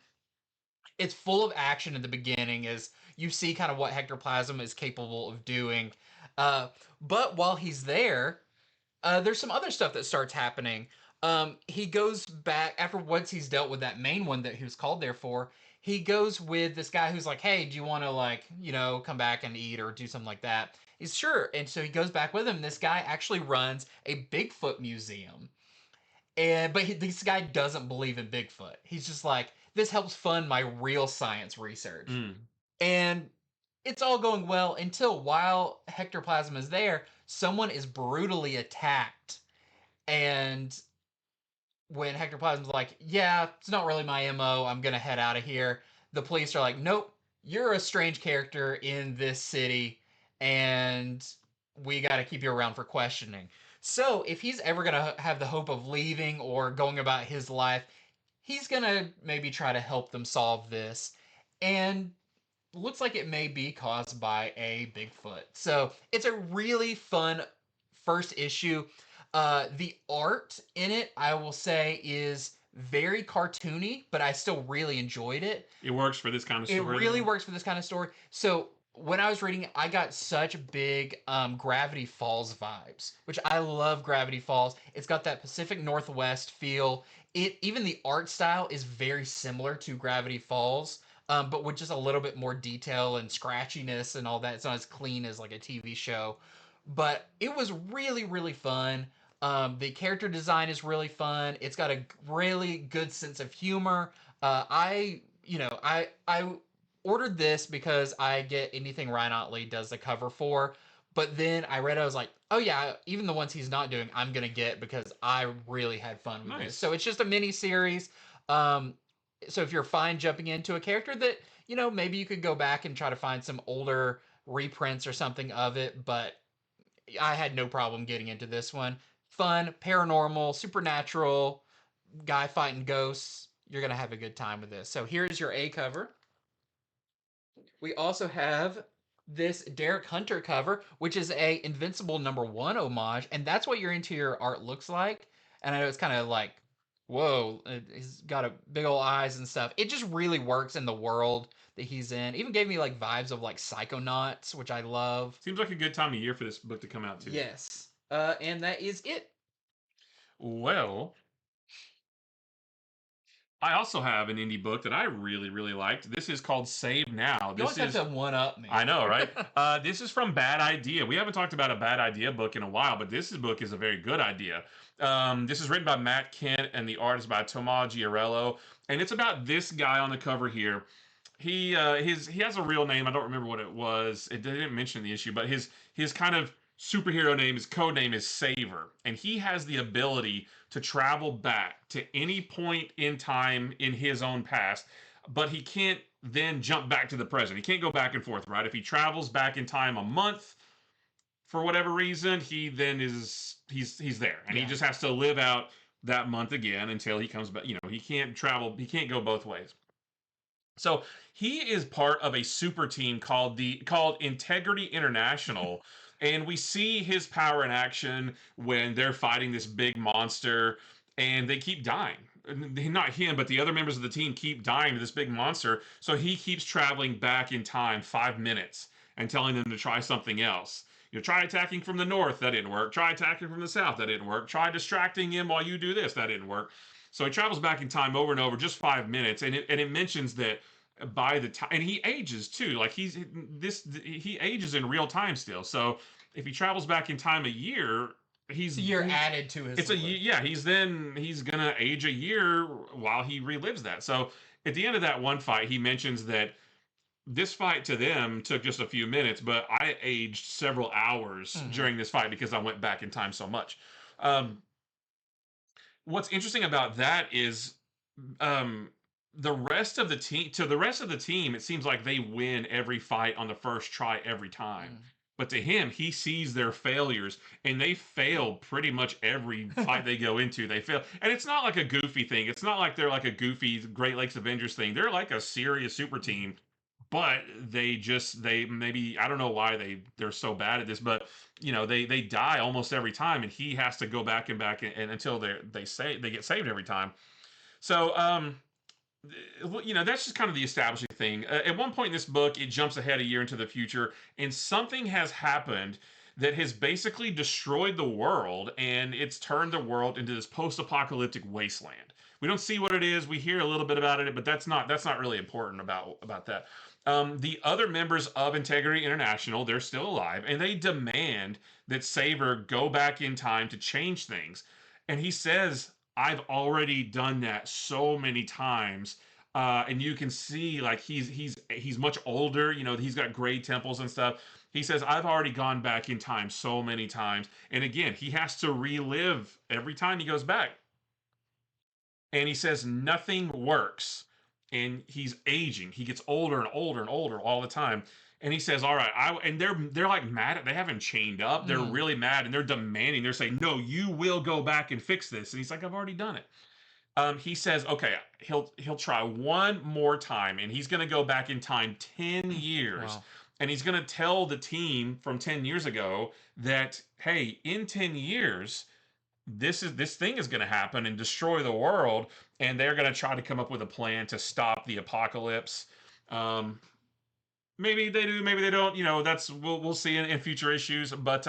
It's full of action in the beginning as you see kind of what Hector Plasm is capable of doing. Uh, but while he's there, there's some other stuff that starts happening. He goes back after once he's dealt with that main one that he was called there for. He goes with this guy who's like, "Hey, do you want to come back and eat or do something like that?" He's sure, and so he goes back with him. This guy actually runs a Bigfoot museum, but this guy doesn't believe in Bigfoot. He's just like, this helps fund my real science research. And it's all going well until while Hector Plasma is there, someone is brutally attacked. And when Hector Plasma's like, yeah, it's not really my MO, I'm going to head out of here, the police are like, nope, you're a strange character in this city, and we got to keep you around for questioning. So if he's ever going to have the hope of leaving or going about his life, he's going to maybe try to help them solve this. And looks like it may be caused by a Bigfoot. So it's a really fun first issue. The art in it, I will say, is very cartoony, but I still really enjoyed it. It works for this kind of story. It really works for this kind of story. So when I was reading it, I got such big Gravity Falls vibes, which I love Gravity Falls. It's got that Pacific Northwest feel. Even the art style is very similar to Gravity Falls, but with just a little bit more detail and scratchiness and all that. It's not as clean as like a TV show, but it was really, really fun. The character design is really fun. It's got a really good sense of humor. I ordered this because I get anything Ryan Otley does the cover for. But then I read it, I was like, oh yeah, even the ones he's not doing, I'm gonna get because I really had fun with this. So it's just a mini series. So if you're fine jumping into a character that, maybe you could go back and try to find some older reprints or something of it, but I had no problem getting into this one. Fun, paranormal, supernatural, guy fighting ghosts. You're gonna have a good time with this. So here's your A cover. We also have this Derek Hunter cover, which is a Invincible #1 homage, and that's what your interior art looks like. And I know it's kind of like, whoa, he's got a big old eyes and stuff. It just really works in the world that he's in. Even gave me like vibes of like Psychonauts, which I love. Seems like a good time of year for this book to come out too. Yes. And that is it. Well, I also have an indie book that I really, really liked. This is called Save Now. You always have to one up me. I know, right? This is from Bad Idea. We haven't talked about a Bad Idea book in a while, but this book is a very good idea. This is written by Matt Kent, and the art is by Tomas Giarello. And it's about this guy on the cover here. He has a real name. I don't remember what it was. It didn't mention the issue, but his kind of superhero name, his code name is Saver, and he has the ability to travel back to any point in time in his own past, but he can't then jump back to the present. He can't go back and forth, right? If he travels back in time a month for whatever reason, he then he's there, and he just has to live out that month again until he comes back. He can't travel. He can't go both ways. So he is part of a super team called Integrity International. And we see his power in action when they're fighting this big monster, and they keep dying. Not him, but the other members of the team keep dying to this big monster. So he keeps traveling back in time 5 minutes and telling them to try something else. Try attacking from the north, that didn't work. Try attacking from the south, that didn't work. Try distracting him while you do this, that didn't work. So he travels back in time over and over, just 5 minutes, and it mentions that by the time, and he ages too. Like he ages in real time still. So if he travels back in time a year, he's You're added to his. it's a yeah. He's gonna age a year while he relives that. So at the end of that one fight, he mentions that this fight to them took just a few minutes, but I aged several hours during this fight because I went back in time so much. Um, what's interesting about that is um, the rest of the team. To the rest of the team, it seems like they win every fight on the first try every time. But to him, he sees their failures, and they fail pretty much every fight they go into. They fail, and it's not like a goofy thing. It's not like they're like a goofy Great Lakes Avengers thing. They're like a serious super team, but they maybe I don't know why they're so bad at this, but they die almost every time, and he has to go back and until they get saved every time. So that's just kind of the establishing thing. At one point in this book, it jumps ahead a year into the future, and something has happened that has basically destroyed the world, and it's turned the world into this post-apocalyptic wasteland. We don't see what it is. We hear a little bit about it, but that's not really important about that. The other members of Integrity International, they're still alive, and they demand that Saber go back in time to change things. And he says, I've already done that so many times. And you can see like he's much older, he's got gray temples and stuff. He says, I've already gone back in time so many times. And again, he has to relive every time he goes back. And he says nothing works. And he's aging. He gets older and older and older all the time. And he says, "All right," and they're like mad. They have him chained up. They're really mad, and they're demanding. They're saying, "No, you will go back and fix this." And he's like, "I've already done it." He says, "Okay, he'll try one more time, and he's going to go back in time 10 years, wow. And he's going to tell the team from 10 years ago that, hey, in 10 years." This thing is going to happen and destroy the world, and they're going to try to come up with a plan to stop the apocalypse. Maybe they do, maybe they don't. That's we'll see in future issues. But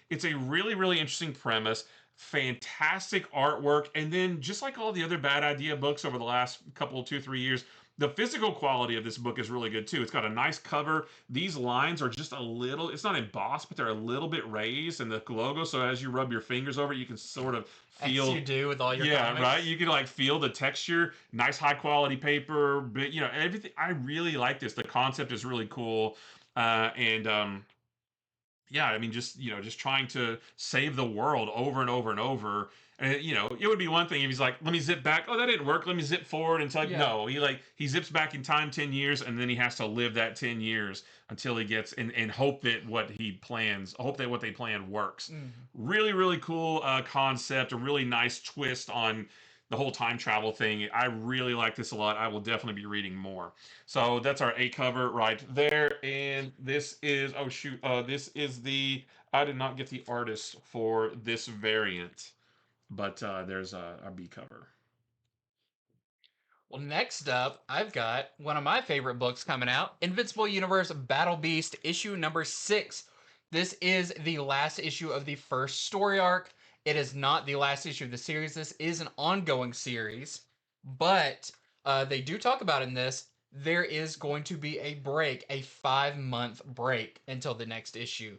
it's a really really interesting premise, fantastic artwork, and then just like all the other Bad Idea books over the last couple 2-3 years, the physical quality of this book is really good too. It's got a nice cover. These lines are just a little, it's not embossed, but they're a little bit raised in the logo. So as you rub your fingers over it, you can sort of feel. As you do with all your comics. Right? You can like feel the texture. Nice high quality paper. But everything. I really like this. The concept is really cool. Yeah, I mean, just trying to save the world over and over and over. And it would be one thing if he's like, "Let me zip back." Oh, that didn't work. Let me zip forward until no. He zips back in time 10 years, and then he has to live that 10 years until he gets and hope that what they plan works. Really, really cool concept. A really nice twist on the whole time travel thing. I really like this a lot. I will definitely be reading more. So that's our A cover right there. And this is this is I did not get the artist for this variant, but there's our B cover. Well, next up, I've got one of my favorite books coming out, Invincible Universe Battle Beast, issue number 6. This is the last issue of the first story arc. It is not the last issue of the series. This is an ongoing series, but they do talk about in this, there is going to be a break, a 5-month break until the next issue,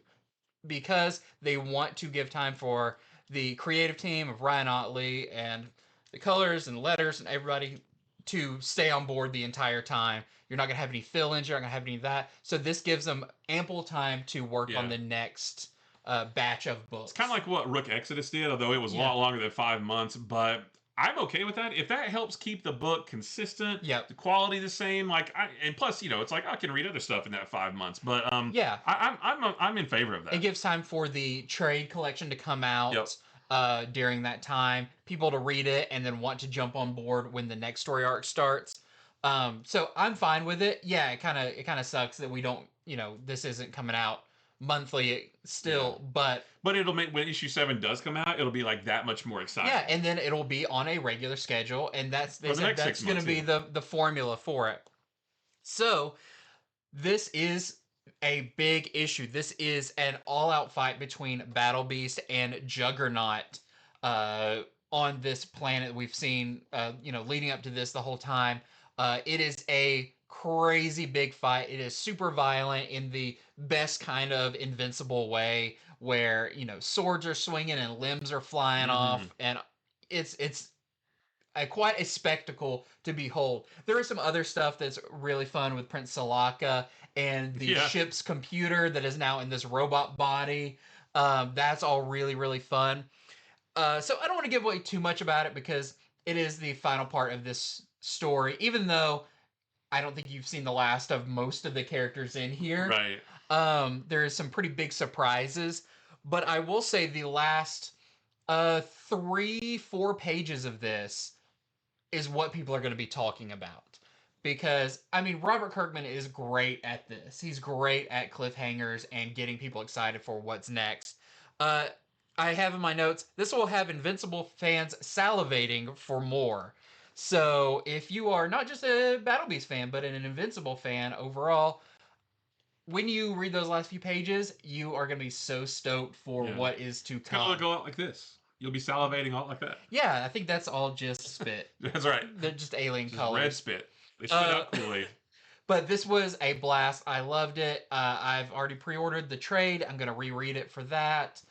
because they want to give time for the creative team of Ryan Ottley and the colors and letters and everybody to stay on board the entire time. You're not going to have any fill-ins. You're not going to have any of that. So this gives them ample time to work on the next batch of books. It's kind of like what Rook Exodus did, although it was a lot longer than 5 months. But I'm okay with that. If that helps keep the book consistent, the quality the same, and plus, it's like I can read other stuff in that 5 months. But I'm in favor of that. It gives time for the trade collection to come out. During that time, people to read it and then want to jump on board when the next story arc starts. So I'm fine with it. Yeah, it kind of sucks that we don't, this isn't coming out monthly still, but it'll make, when issue 7 does come out, it'll be like that much more exciting. Yeah, and then it'll be on a regular schedule, and that's going to be the formula for it. So this is a big issue. This is an all-out fight between Battle Beast and Juggernaut on this planet. We've seen, leading up to this the whole time. It is a crazy big fight. It is super violent in the best kind of Invincible way, where swords are swinging and limbs are flying Mm-hmm. off, and it's quite a spectacle to behold. There is some other stuff that's really fun with Prince Salaka and the Yeah. ship's computer that is now in this robot body. That's all really, really fun. So I don't want to give away too much about it because it is the final part of this story, even though I don't think you've seen the last of most of the characters in here. Right. There is some pretty big surprises, but I will say the last 3-4 pages of this is what people are going to be talking about. Because, I mean, Robert Kirkman is great at this. He's great at cliffhangers and getting people excited for what's next. Uh, I have in my notes, this will have Invincible fans salivating for more. So, if you are not just a Battle Beast fan, but an Invincible fan overall, when you read those last few pages, you are going to be so stoked for Yeah. what is to It's gonna come. look a lot like this. You'll be salivating a lot like that. Yeah, I think that's all just spit. That's right. They're just alien Just colors. red spit. They spit out Kool-Aid. But this was a blast. I loved it. I've already pre-ordered the trade. I'm going to reread it for that.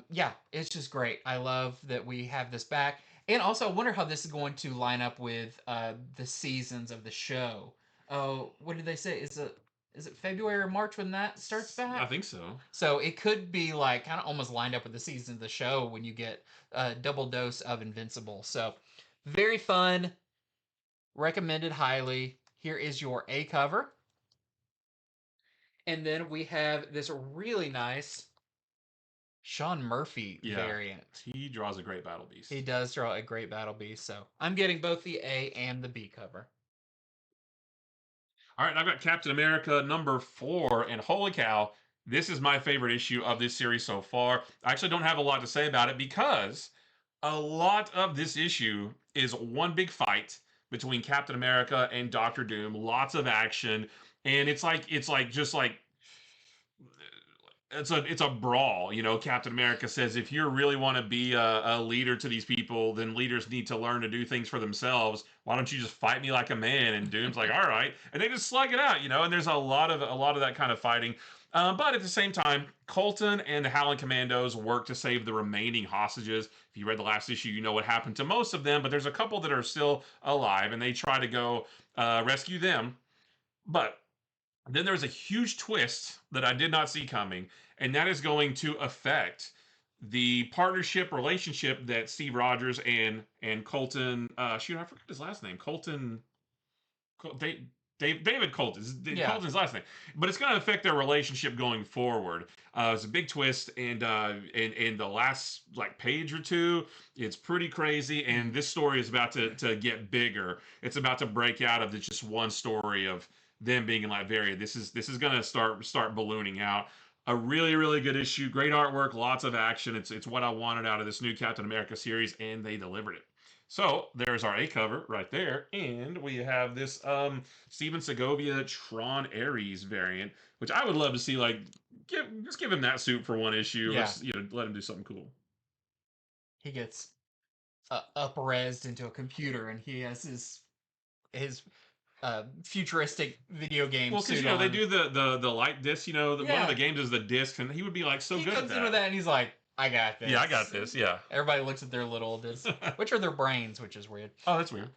Yeah, it's just great. I love that we have this back. And also, I wonder how this is going to line up with the seasons of the show. Oh, what did they say? Is it February or March when that starts back? I think so. So it could be like kind of almost lined up with the season of the show when you get a double dose of Invincible. So very fun. Recommended highly. Here is your A cover. And then we have this really nice Sean Murphy variant. He draws a great Battle Beast. He does draw a great Battle Beast. So I'm getting both the A and the B cover. All right, I've got Captain America #4, and holy cow, this is my favorite issue of this series so far. I actually don't have a lot to say about it because a lot of this issue is one big fight between Captain America and Doctor Doom. Lots of action, and it's a brawl. Captain America says, if you really want to be a leader to these people, then leaders need to learn to do things for themselves. Why don't you just fight me like a man? And Doom's like, all right, and they just slug it out. And there's a lot of that kind of fighting. But at the same time, Colton and the Howling Commandos work to save the remaining hostages. If you read the last issue, you know what happened to most of them, but there's a couple that are still alive, and they try to go rescue them. But then there's a huge twist that I did not see coming, and that is going to affect the partnership relationship that Steve Rogers and Colton. I forgot his last name. David Colton. Colton's last name, but it's going to affect their relationship going forward. It's a big twist, and in the last page or two, it's pretty crazy. And this story is about to get bigger. It's about to break out of just one story of them being in Latveria. This is going to start ballooning out. A really, really good issue. Great artwork, lots of action. It's what I wanted out of this new Captain America series, and they delivered it. So there's our A cover right there, and we have this Steven Segovia Tron Ares variant, which I would love to see. Just give him that suit for one issue. Yeah. Let's let him do something cool. He gets up-resed into a computer, and he has his futuristic video game. Well, because they do the light disc. One of the games is the disc, and he would be so good at that. He comes in with that, and he's like, I got this. Yeah, I got this. Yeah. Everybody looks at their little discs, which are their brains, which is weird. Oh, that's weird.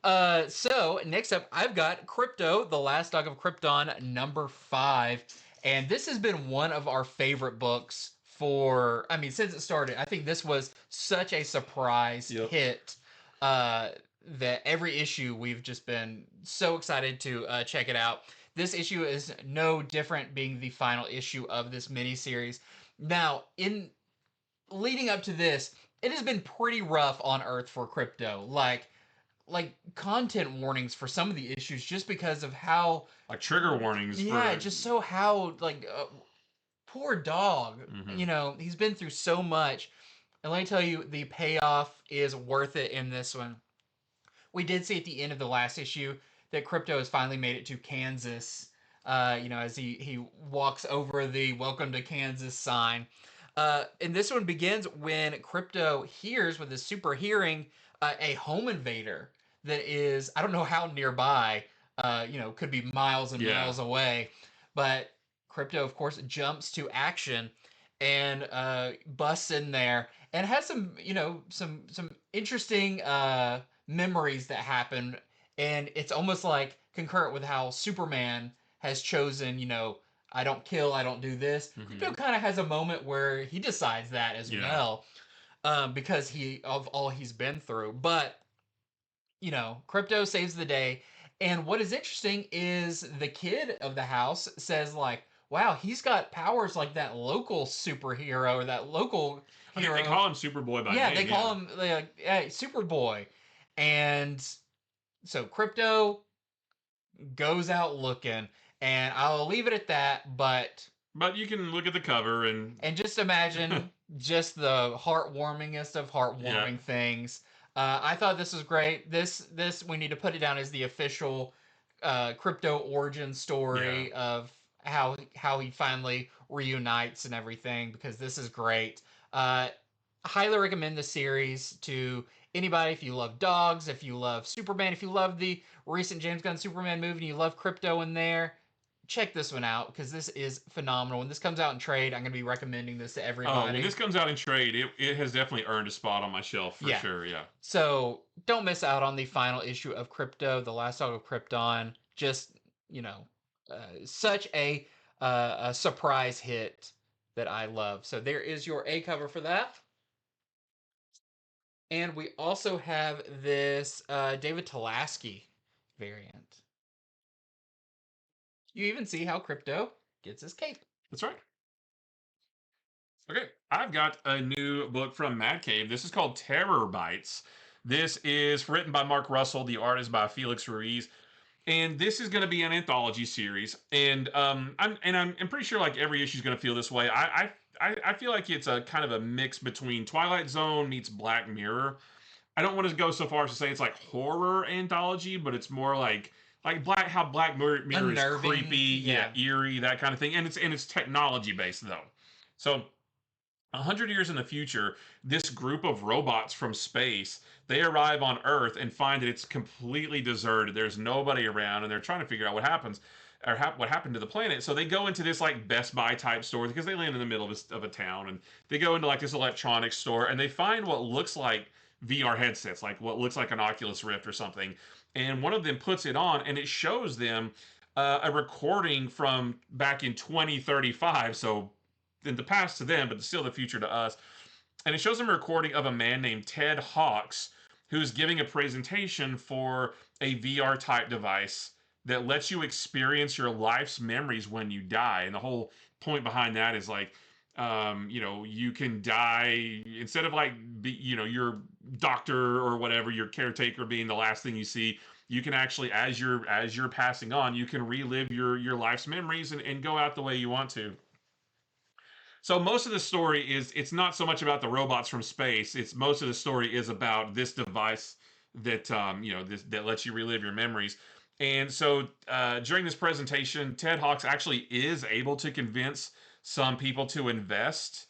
So next up, I've got Krypto, the Last Dog of Krypton, #5, and this has been one of our favorite books since it started. I think this was such a surprise hit. That every issue we've just been so excited to check it out. This issue is no different, being the final issue of this miniseries. Now, in leading up to this, it has been pretty rough on Earth for Krypto. Like content warnings for some of the issues, just because of how trigger warnings. Yeah, just so how poor dog. Mm-hmm. He's been through so much, and let me tell you, the payoff is worth it in this one. We did see at the end of the last issue that Krypto has finally made it to Kansas. As he walks over the "Welcome to Kansas" sign. And this one begins when Krypto hears, with his super hearing, a home invader that is, I don't know how nearby, could be miles and miles away. But Krypto, of course, jumps to action. and busts in there and has some, some interesting memories that happen, and it's almost like concurrent with how Superman has chosen, I don't kill, I don't do this. Mm-hmm. Krypto kind of has a moment where he decides that as Yeah. well, because of all he's been through. But Krypto saves the day. And what is interesting is the kid of the house says, like, wow, he's got powers like that local superhero or that local Okay, they hero. call him Superboy by Yeah, name. they call him like, Superboy. And so Krypto goes out looking, and I'll leave it at that. But you can look at the cover and Just imagine just the heartwarmingest of yeah, heartwarming things. I thought this was great. This we need to put it down as the official Krypto origin yeah. story of how he finally reunites and everything, because this is great. Uh, Highly recommend the series to anybody if you love dogs, if you love Superman, if you love the recent James Gunn Superman movie and you love Krypto in there. Check this one out because this is phenomenal. When this comes out in trade, I'm going to be recommending this to Oh, when everybody. this comes out in trade, it has definitely earned a spot on my shelf for Yeah. sure. Yeah. So don't miss out on the final issue of Krypto, the last dog of Krypton. Just, such a surprise hit that I love. So there is your A cover for that. And we also have this David Talaski variant. You even see how Krypto gets his cape. That's right. Okay, I've got a new book from Mad Cave. This is called Terrorbytes. This is written by Mark Russell. The art is by Felix Ruiz, and this is going to be an anthology series. And I'm pretty sure like every issue is going to feel this way. I feel like it's a kind of a mix between Twilight Zone meets Black Mirror. I don't want to go so far as to say it's like horror anthology, but it's more like Black Mirror is Unnerving. creepy, Yeah. eerie, that kind of thing, and it's technology based though. So 100 years in the future, this group of robots from space, they arrive on Earth and find that it's completely deserted. There's nobody around, and they're trying to figure out what happens or what happened to the planet. So they go into this like Best Buy type store because they land in the middle of a town, and they go into like this electronics store and they find what looks like VR headsets, like what looks like an Oculus Rift or something. And one of them puts it on, and it shows them a recording from back in 2035. So in the past to them, but still the future to us. And it shows them a recording of a man named Ted Hawks who's giving a presentation for a VR type device that lets you experience your life's memories when you die. And the whole point behind that is like, you can die instead of like, your doctor or whatever, your caretaker being the last thing you see. You can actually, as you're passing on, you can relive your life's memories and go out the way you want to. So most of the story is it's not so much about the robots from space. It's most of the story is about this device that that lets you relive your memories. And so during this presentation, Ted Hawks actually is able to convince some people to invest,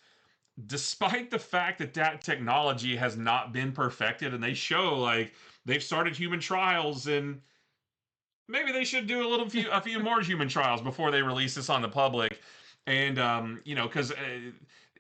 despite the fact that that technology has not been perfected. And they show like they've started human trials, and maybe they should do a few more human trials before they release this on the public. And because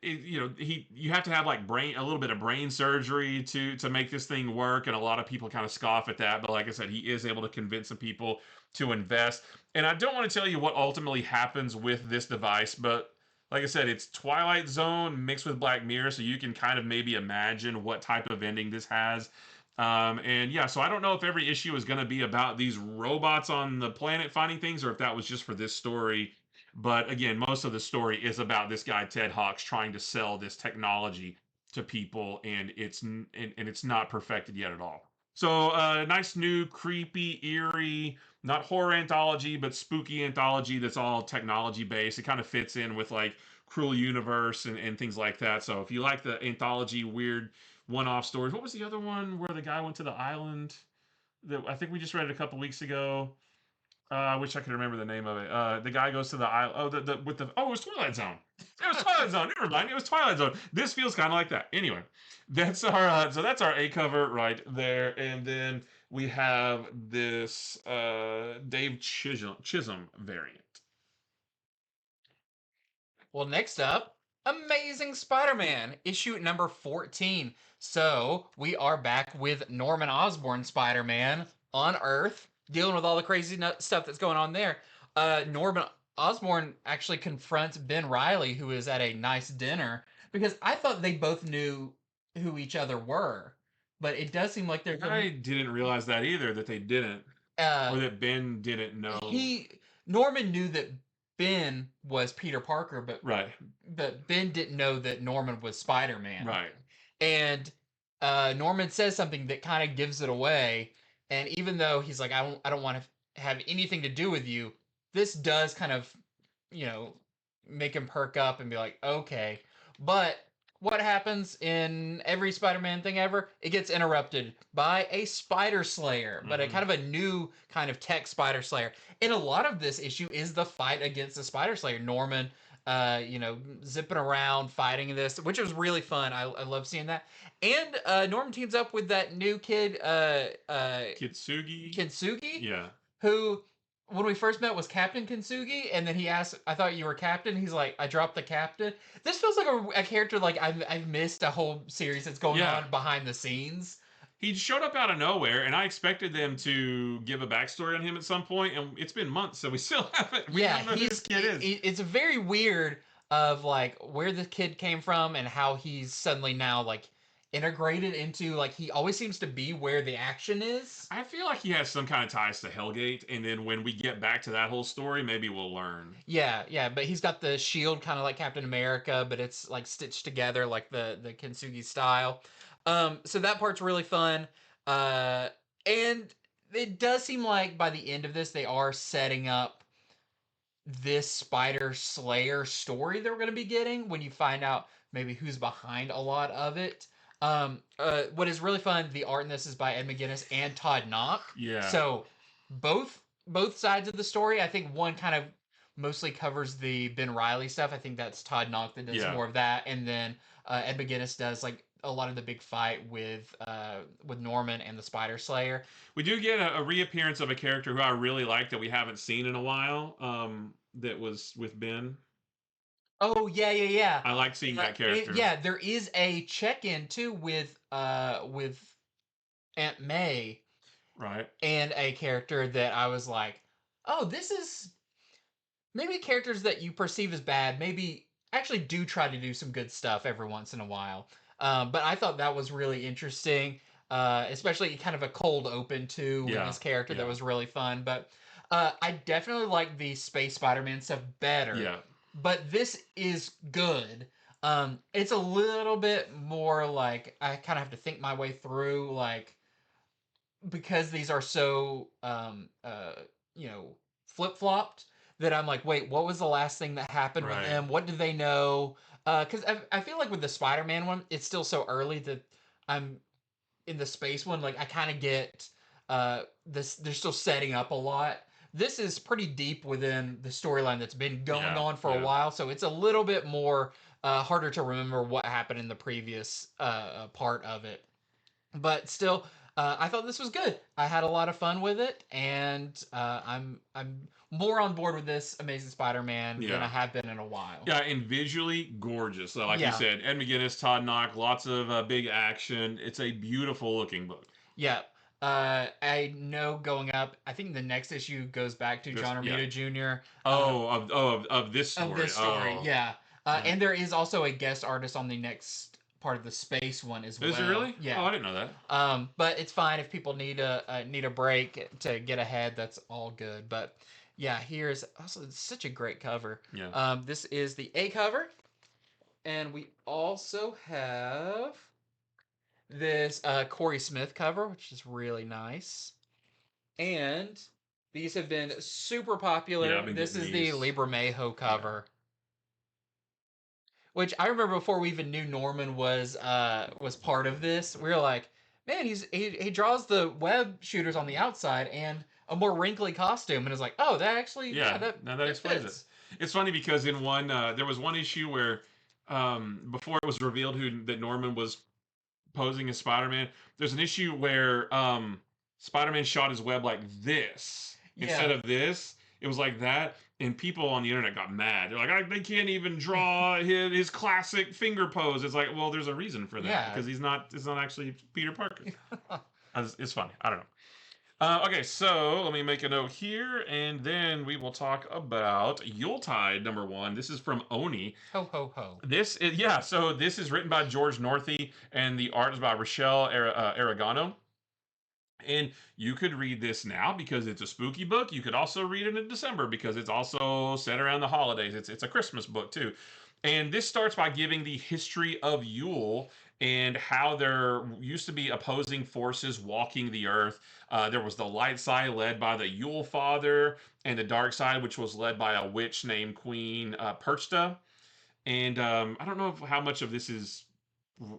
you have to have like a little bit of brain surgery to make this thing work, and a lot of people kind of scoff at that. But like I said, he is able to convince some people to invest. And I don't want to tell you what ultimately happens with this device, but like I said, it's Twilight Zone mixed with Black Mirror, so you can kind of maybe imagine what type of ending this has. And yeah, so I don't know if every issue is going to be about these robots on the planet finding things, or if that was just for this story. But again, most of the story is about this guy Ted Hawks trying to sell this technology to people, and it's not perfected yet at all. So, nice new creepy, eerie, not horror anthology, but spooky anthology that's all technology based. It kind of fits in with like Cruel Universe and things like that. So, if you like the anthology weird one-off stories, what was the other one where the guy went to the island? That I think we just read it a couple weeks ago. I wish I could remember the name of it. The guy goes to the island. Oh, it was Twilight Zone. It was Twilight Zone. Never mind. It was Twilight Zone. This feels kind of like that. Anyway, that's our A cover right there, and then we have this Dave Chisholm variant. Well, next up, Amazing Spider-Man, issue number 14. So, we are back with Norman Osborn Spider-Man on Earth, dealing with all the crazy stuff that's going on there. Norman Osborn actually confronts Ben Reilly, who is at a nice dinner, because I thought they both knew who each other were. But it does seem like there's I didn't realize that either, that they didn't. uh Or that Ben didn't know. Norman knew that Ben was Peter Parker, Right. but Ben didn't know that Norman was Spider-Man. Right. And Norman says something that kind of gives it away. And even though he's like, I don't want to have anything to do with you, this does kind of, you know, make him perk up and be like, okay. But what happens in every Spider-Man thing ever? It gets interrupted by a Spider Slayer, but a kind of a new kind of tech Spider Slayer. And a lot of this issue is the fight against the Spider Slayer. Norman, zipping around fighting this, which was really fun. I love seeing that. And Norman teams up with that new kid, Kitsugi? Yeah. Who, when we first met, was Captain Kintsugi, and then he asked, I thought you were Captain. He's like, I dropped the Captain. This feels like a character like I've missed a whole series that's going on behind the scenes. He showed up out of nowhere, and I expected them to give a backstory on him at some point, and it's been months, so we still haven't. We don't know who this kid is. It's very weird of like where the kid came from and how he's suddenly now like integrated into, like, he always seems to be where the action is. I feel like he has some kind of ties to Hellgate, and then when we get back to that whole story, maybe we'll learn. Yeah, but he's got the shield kind of like Captain America, but it's like stitched together like the Kintsugi style. So that part's really fun. And it does seem like by the end of this, they are setting up this Spider Slayer story that we're going to be getting when you find out maybe who's behind a lot of it. What is really fun, the art in this is by Ed McGuinness and Todd Knock. Yeah. So both sides of the story, I think one kind of mostly covers the Ben Reilly stuff. I think that's Todd Knock that does more of that, and then Ed McGuinness does like a lot of the big fight with Norman and the Spider Slayer. We do get a reappearance of a character who I really like that we haven't seen in a while. That was with Ben. Oh yeah. I like seeing that character. There is a check-in too with Aunt May, right? And a character that I was like, oh, this is maybe characters that you perceive as bad. Maybe actually do try to do some good stuff every once in a while. But I thought that was really interesting, especially kind of a cold open too with this character that was really fun. But I definitely like the Space Spider-Man stuff better. Yeah. But this is good. It's a little bit more like I kind of have to think my way through, like, because these are so flip-flopped, that I'm like, wait, what was the last thing that happened with them? What do they know? Because I feel like with the Spider-Man one, it's still so early that I'm in the space one. Like I kind of get this. They're still setting up a lot. This is pretty deep within the storyline that's been going on for a while, so it's a little bit more harder to remember what happened in the previous part of it. But still, I thought this was good. I had a lot of fun with it, and I'm more on board with this Amazing Spider-Man than I have been in a while. Yeah, and visually gorgeous. So, like you said, Ed McGuinness, Todd Knock, lots of big action. It's a beautiful looking book. Yeah. I know going up, I think the next issue goes back to John Romita Jr. Of this story. Of this story, and there is also a guest artist on the next part of the space one as well. Is there really? Yeah. Oh, I didn't know that. But it's fine if people need a break to get ahead. That's all good. But yeah, here's also such a great cover. Yeah. This is the A cover, and we also have this Corey Smith cover, which is really nice. And these have been super popular. Yeah, this is the Libramejo cover. Which I remember before we even knew Norman was part of this. We were like, man, he draws the web shooters on the outside and a more wrinkly costume. And it's like, oh, that actually that explains it. It's funny because in one there was one issue where before it was revealed that Norman was posing as Spider-Man, there's an issue where Spider-Man shot his web like this instead of this. It was like that, and people on the internet got mad. They're like, they can't even draw his classic finger pose. It's like, well, there's a reason for that Yeah. because he's not. It's not actually Peter Parker. It's funny. I don't know. Okay, so let me make a note here, and then we will talk about Yuletide #1. This is from Oni. Ho ho ho. This is yeah. So this is written by George Northy, and the art is by Rochelle Aragano. And you could read this now because it's a spooky book. You could also read it in December because it's also set around the holidays. It's a Christmas book too. And this starts by giving the history of Yule and how there used to be opposing forces walking the earth. There was the light side led by the Yule Father, and the dark side, which was led by a witch named Queen Perchta. And I don't know how much of this is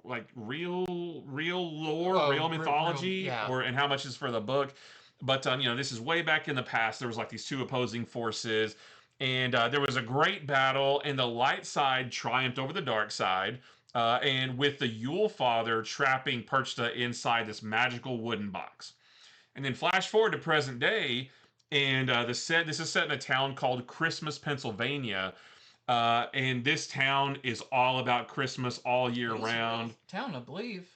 like real lore, real mythology, yeah. or and how much is for the book. But this is way back in the past. There was like these two opposing forces, and there was a great battle, and the light side triumphed over the dark side. And with the Yule Father trapping Perchta inside this magical wooden box. And then flash forward to present day, and this is set in a town called Christmas, Pennsylvania. And this town is all about Christmas all year round. Town, I believe.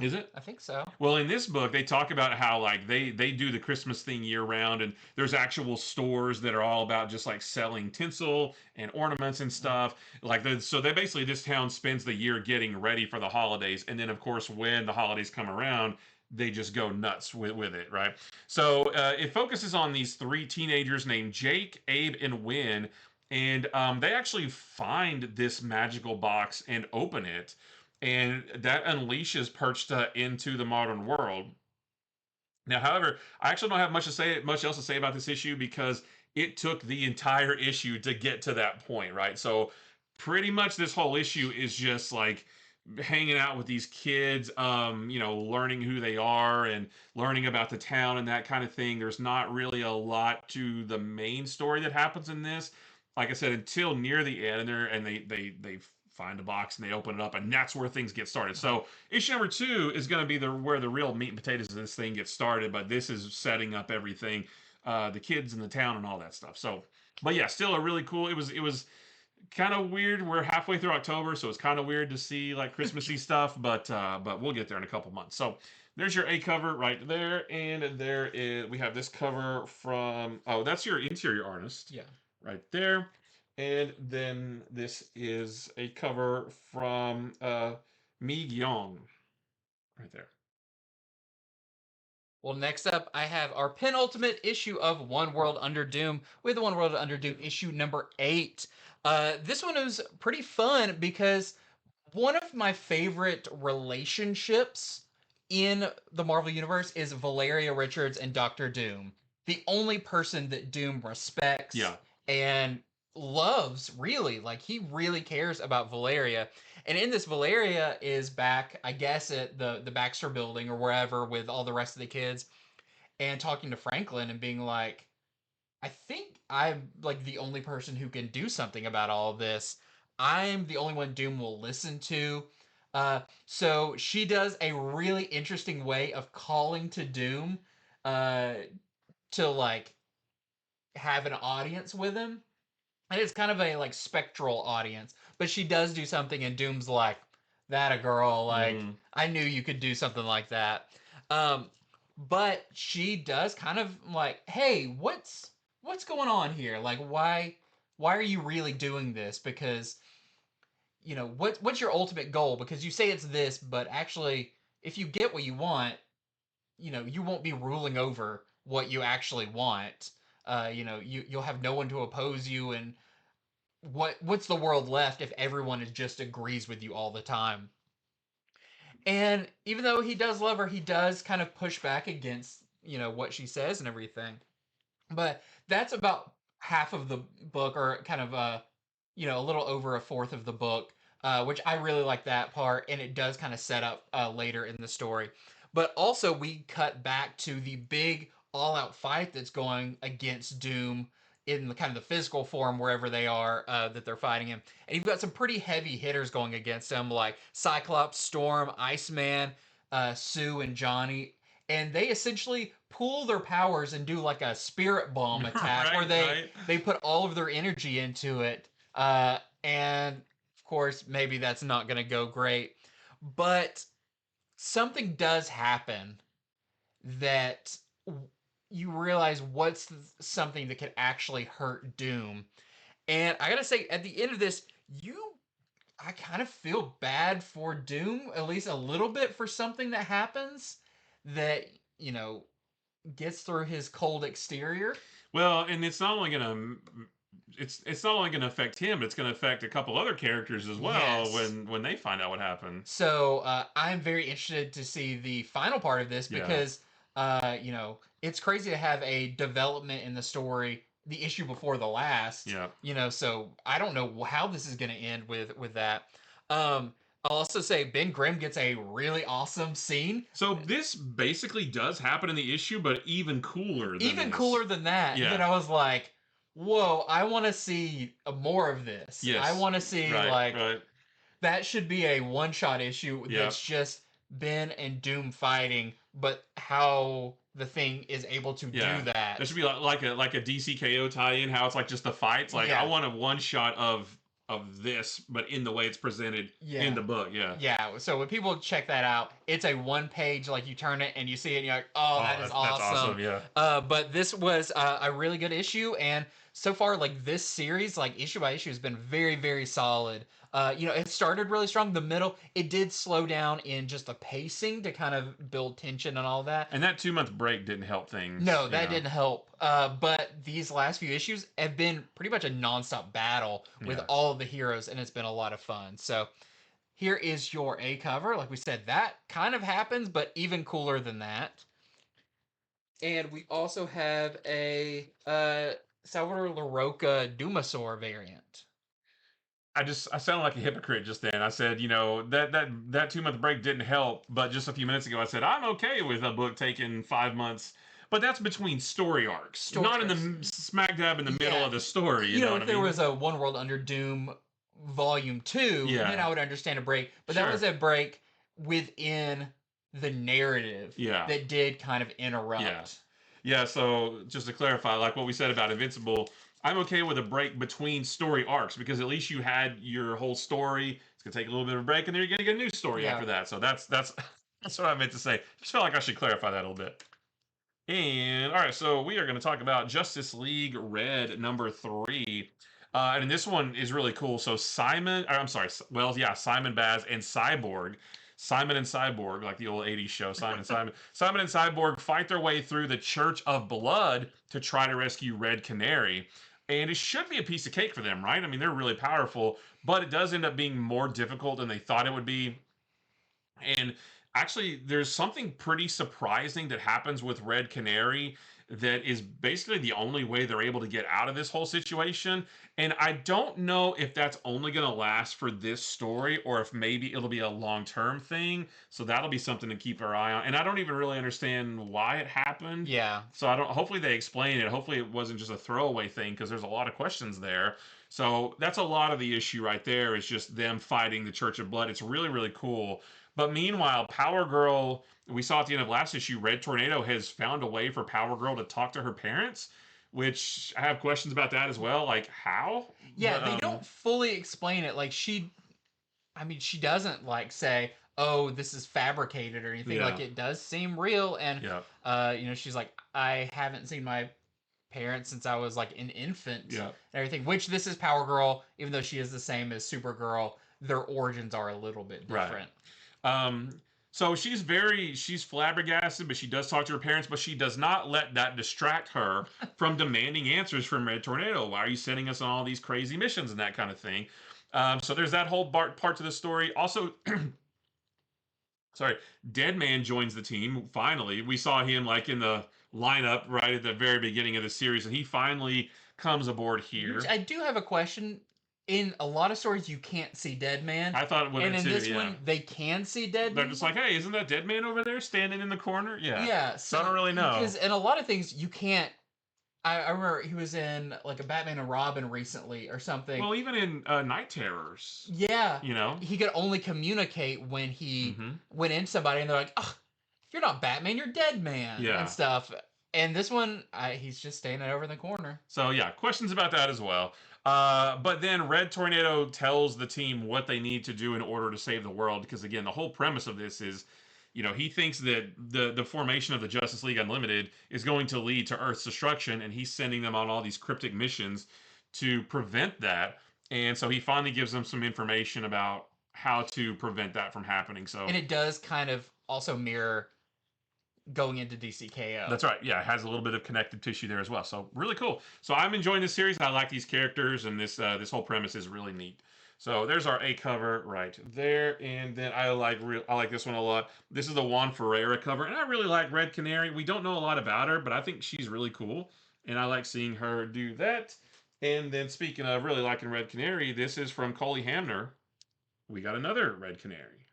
Is it? I think so. Well, in this book, they talk about how like they do the Christmas thing year round, and there's actual stores that are all about just like selling tinsel and ornaments and stuff. So they basically this town spends the year getting ready for the holidays, and then of course when the holidays come around, they just go nuts with it, right? So it focuses on these three teenagers named Jake, Abe, and Win. And they actually find this magical box and open it, and that unleashes Perchta into the modern world. Now, however, I actually don't have much else to say about this issue because it took the entire issue to get to that point, right? So, pretty much this whole issue is just like hanging out with these kids, learning who they are and learning about the town and that kind of thing. There's not really a lot to the main story that happens in this, like I said, until near the end, and they find a box and they open it up, and that's where things get started. So issue #2 is going to be where the real meat and potatoes of this thing gets started, but this is setting up everything, the kids in the town and all that stuff. So, but yeah, still a really cool. It was kind of weird. We're halfway through October, so it's kind of weird to see like Christmassy stuff, but we'll get there in a couple months. So there's your A cover right there, and we have this cover from that's your interior artist. Yeah. Right there. And then this is a cover from Mi Gyong. Right there. Well, next up, I have our penultimate issue of One World Under Doom with One World Under Doom issue #8. This one was pretty fun because one of my favorite relationships in the Marvel Universe is Valeria Richards and Doctor Doom. The only person that Doom respects and loves, really. Like, he really cares about Valeria. And in this, Valeria is back, I guess, at the Baxter building or wherever with all the rest of the kids and talking to Franklin and being like, I think I'm like the only person who can do something about all of this. I'm the only one Doom will listen to. So she does a really interesting way of calling to Doom to like have an audience with him. And it's kind of a like spectral audience, but she does do something, and Doom's like, "That a girl? Like, I knew you could do something like that." But she does kind of like, "Hey, what's going on here? Like, why are you really doing this? Because, what's your ultimate goal? Because you say it's this, but actually, if you get what you want, you won't be ruling over what you actually want. You'll have no one to oppose you, and what's the world left if everyone just agrees with you all the time?" And even though he does love her, he does kind of push back against, what she says and everything. But that's about half of the book, or kind of a little over a fourth of the book, which I really like that part, and it does kind of set up later in the story. But also we cut back to the big all-out fight that's going against Doom in the kind of the physical form wherever they are that they're fighting him. And you've got some pretty heavy hitters going against him, like Cyclops, Storm, Iceman, Sue, and Johnny. and they essentially pool their powers and do like a spirit bomb attack where they put all of their energy into it. And of course, maybe that's not going to go great, but something does happen that you realize what's something that could actually hurt Doom. And I gotta say, at the end of this, I kind of feel bad for Doom, at least a little bit, for something that happens that, gets through his cold exterior. Well, and it's not only gonna affect him, it's gonna affect a couple other characters as well. Yes. when they find out what happened. So I'm very interested to see the final part of this because it's crazy to have a development in the story the issue before the last. Yeah. So I don't know how this is going to end with that. I'll also say Ben Grimm gets a really awesome scene. So this basically does happen in the issue, but even cooler than that. Yeah. And I was like, whoa, I want to see more of this. Yes. I want to see that should be a one-shot issue that's just Ben and Doom fighting, but how the Thing is able to do that. There should be like a DCKO tie-in, how it's like just the fights. Like I want a one-shot of this, but in the way it's presented in the book. Yeah. So when people check that out, it's a one-page, like you turn it and you see it and you're like, oh, that is awesome. That's awesome, yeah. But this was a really good issue, and so far, like this series, like issue by issue, has been very, very solid. It started really strong. The middle, it did slow down in just the pacing to kind of build tension and all that. And that 2-month break didn't help things. No, that didn't help. But these last few issues have been pretty much a nonstop battle with all of the heroes, and it's been a lot of fun. So here is your A cover. Like we said, that kind of happens, but even cooler than that. And we also have a Salvador LaRocca Dumasaur variant. I sounded like a hypocrite just then. I said, that 2-month break didn't help, but just a few minutes ago I said I'm okay with a book taking 5 months, but that's between story arcs, not in the smack dab in the middle of the story. You know what if there was a One World Under Doom Volume 2, then I would understand a break, but that was a break within the narrative that did kind of interrupt. Yeah, so just to clarify, like what we said about Invincible, I'm okay with a break between story arcs because at least you had your whole story. It's gonna take a little bit of a break, and then you're gonna get a new story after that. So that's what I meant to say. Just felt like I should clarify that a little bit. And all right, so we are going to talk about Justice League Red #3. And this one is really cool. So Simon Baz and Cyborg. Simon and Cyborg, like the old 80s show, Simon and Cyborg fight their way through the Church of Blood to try to rescue Red Canary. And it should be a piece of cake for them, right? I mean, they're really powerful, but it does end up being more difficult than they thought it would be. And actually, there's something pretty surprising that happens with Red Canary that is basically the only way they're able to get out of this whole situation. And I don't know if that's only going to last for this story or if maybe it'll be a long-term thing. So that'll be something to keep our eye on. And I don't even really understand why it happened. Yeah. So hopefully they explain it. Hopefully it wasn't just a throwaway thing because there's a lot of questions there. So that's a lot of the issue right there is just them fighting the Church of Blood. It's really, really cool. But meanwhile, Power Girl, we saw at the end of last issue, Red Tornado has found a way for Power Girl to talk to her parents, which I have questions about that as well. Like, how? Yeah, they don't fully explain it. Like, she doesn't, like, say, oh, this is fabricated or anything. Like, it does seem real. And, she's like, I haven't seen my parents since I was, like, an infant and everything. Which, this is Power Girl, even though she is the same as Supergirl, their origins are a little bit different. Right. So she's flabbergasted, but she does talk to her parents, but she does not let that distract her from demanding answers from Red Tornado. Why are you sending us on all these crazy missions and that kind of thing? So there's that whole part to the story. Also, Deadman joins the team. Finally, we saw him like in the lineup right at the very beginning of the series, and he finally comes aboard here. Which I do have a question. In a lot of stories, you can't see Deadman. I thought it would. And in this one, they can see Deadman. They're just like, hey, isn't that Deadman over there standing in the corner? Yeah. Yeah. So I don't really know. Because in a lot of things, you can't. I remember he was in like a Batman and Robin recently or something. Well, even in Night Terrors. Yeah. You know? He could only communicate when he went into somebody and they're like, oh, you're not Batman, you're Dead Man, and Yeah. stuff. And this one, he's just standing over in the corner. So yeah, questions about that as well. But then Red Tornado tells the team what they need to do in order to save the world. Because again, the whole premise of this is, he thinks that the formation of the Justice League Unlimited is going to lead to Earth's destruction, and he's sending them on all these cryptic missions to prevent that. And so he finally gives them some information about how to prevent that from happening. So And it does kind of also mirror going into DCKO. That's right. Yeah, it has a little bit of connective tissue there as well. So really cool. So I'm enjoying this series. I like these characters, and this whole premise is really neat. So there's our A cover right there, and then I like this one a lot. This is the Juan Ferreira cover, and I really like Red Canary. We don't know a lot about her, but I think she's really cool, and I like seeing her do that. And then speaking of really liking Red Canary, this is from Coley Hamner. We got another Red Canary.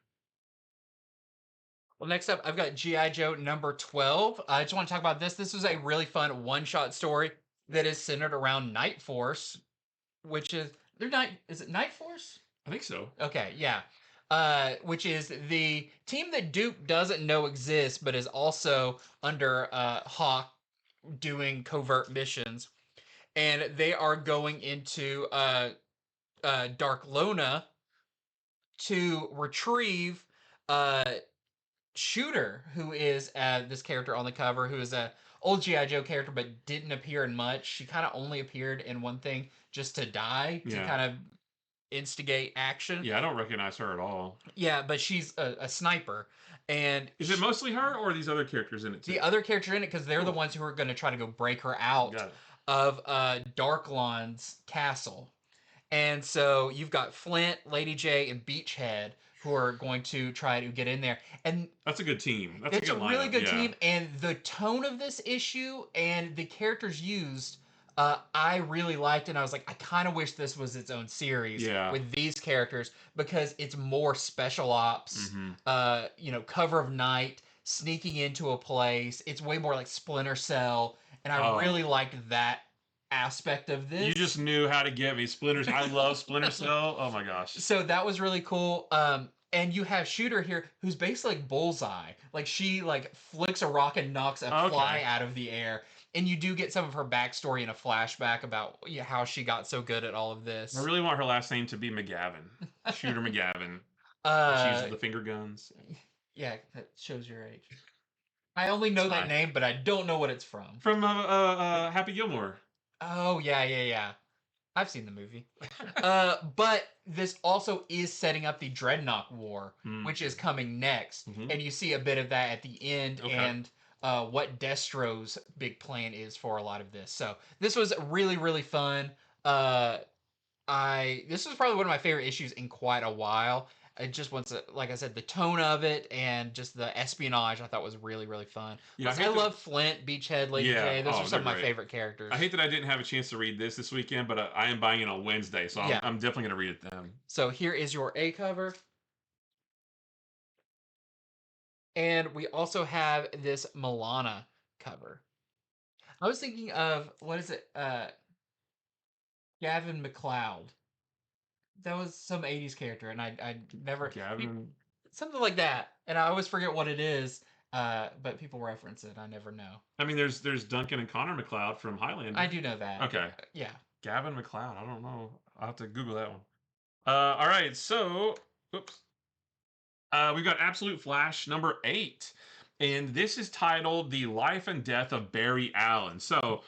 Well, next up, I've got G.I. Joe number 12. I just want to talk about this. This was a really fun one-shot story that is centered around Night Force, which is is it Night Force? I think so. Okay, yeah. Which is the team that Duke doesn't know exists, but is also under Hawk doing covert missions. And they are going into Dark Lona to retrieve Shooter, who is this character on the cover, who is a old G.I. Joe character, but didn't appear in much. She kind of only appeared in one thing, just to die, to kind of instigate action. Yeah, I don't recognize her at all. Yeah, but she's a sniper. And is it mostly her, or are these other characters in it too? The other characters in it, because they're the ones who are going to try to go break her out of Darklon's castle. And so you've got Flint, Lady J, and Beachhead, who are going to try to get in there. And that's a good team. It's a really good team. And the tone of this issue and the characters used, I really liked. And I was like, I kind of wish this was its own series with these characters, because it's more special ops, cover of night, sneaking into a place. It's way more like Splinter Cell. And I really liked that aspect of this. You just knew how to get me. I love Splinter Cell. Oh my gosh. So that was really cool. And you have Shooter here, who's basically like Bullseye. Like, she flicks a rock and knocks a fly out of the air. And you do get some of her backstory in a flashback about how she got so good at all of this. I really want her last name to be McGavin. Shooter McGavin. She uses the finger guns. Yeah, that shows your age. I only know that name, but I don't know what it's from. From Happy Gilmore. Oh, yeah. I've seen the movie. But this also is setting up the Dreadnought War, which is coming next. And you see a bit of that at the end, and what Destro's big plan is for a lot of this. So this was really, really fun. This was probably one of my favorite issues in quite a while. It just like I said, the tone of it and just the espionage I thought was really, really fun. Yeah, I love Flint, Beachhead, Lady J. Those are some of my favorite characters. I hate that I didn't have a chance to read this weekend, but I am buying it on Wednesday, so I'm definitely going to read it then. So here is your A cover. And we also have this Milana cover. I was thinking of, what is it? Gavin McLeod. That was some 80s character, and I never... Gavin... Something like that. And I always forget what it is, but people reference it. I never know. I mean, there's Duncan and Connor McLeod from Highlander. I do know that. Okay. Yeah. Gavin McLeod. I don't know. I'll have to Google that one. All right, so... Oops. We've got Absolute Flash number 8. And this is titled The Life and Death of Barry Allen. So...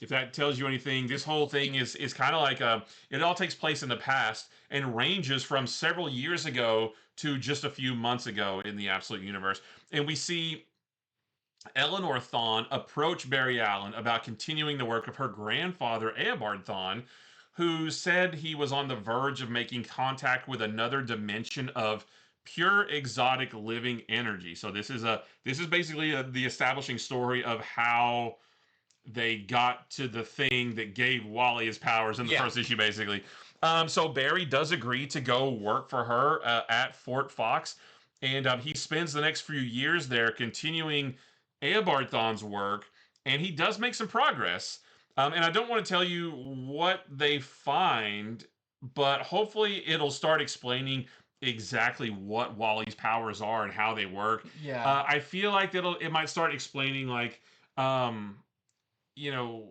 if that tells you anything, this whole thing is kind of like it all takes place in the past and ranges from several years ago to just a few months ago in the Absolute Universe. And we see Eleanor Thawne approach Barry Allen about continuing the work of her grandfather, Eobard Thawne, who said he was on the verge of making contact with another dimension of pure exotic living energy. So this is basically the establishing story of how they got to the thing that gave Wally his powers in the first issue, basically. So Barry does agree to go work for her at Fort Fox, and he spends the next few years there continuing Eobard Thawne's work, and he does make some progress. And I don't want to tell you what they find, but hopefully it'll start explaining exactly what Wally's powers are and how they work. Yeah. I feel like it might start explaining like um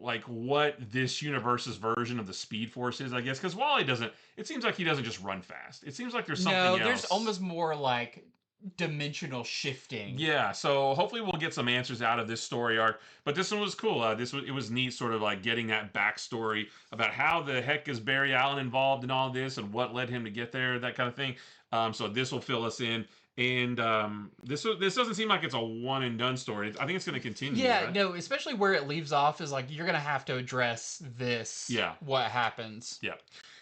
like what this universe's version of the Speed Force is, I guess, because Wally doesn't. It seems like he doesn't just run fast. It seems like there's No, something there's else. almost more like dimensional shifting. Yeah, so hopefully we'll get some answers out of this story arc. But this one was cool. It was neat, sort of like getting that backstory about how the heck is Barry Allen involved in all this and what led him to get there, that kind of thing. So this will fill us in, and this doesn't seem like it's a one and done story. I think it's going to continue. Yeah, Right? no, especially where it leaves off is like you're gonna have to address this. Yeah. What happens? Yeah.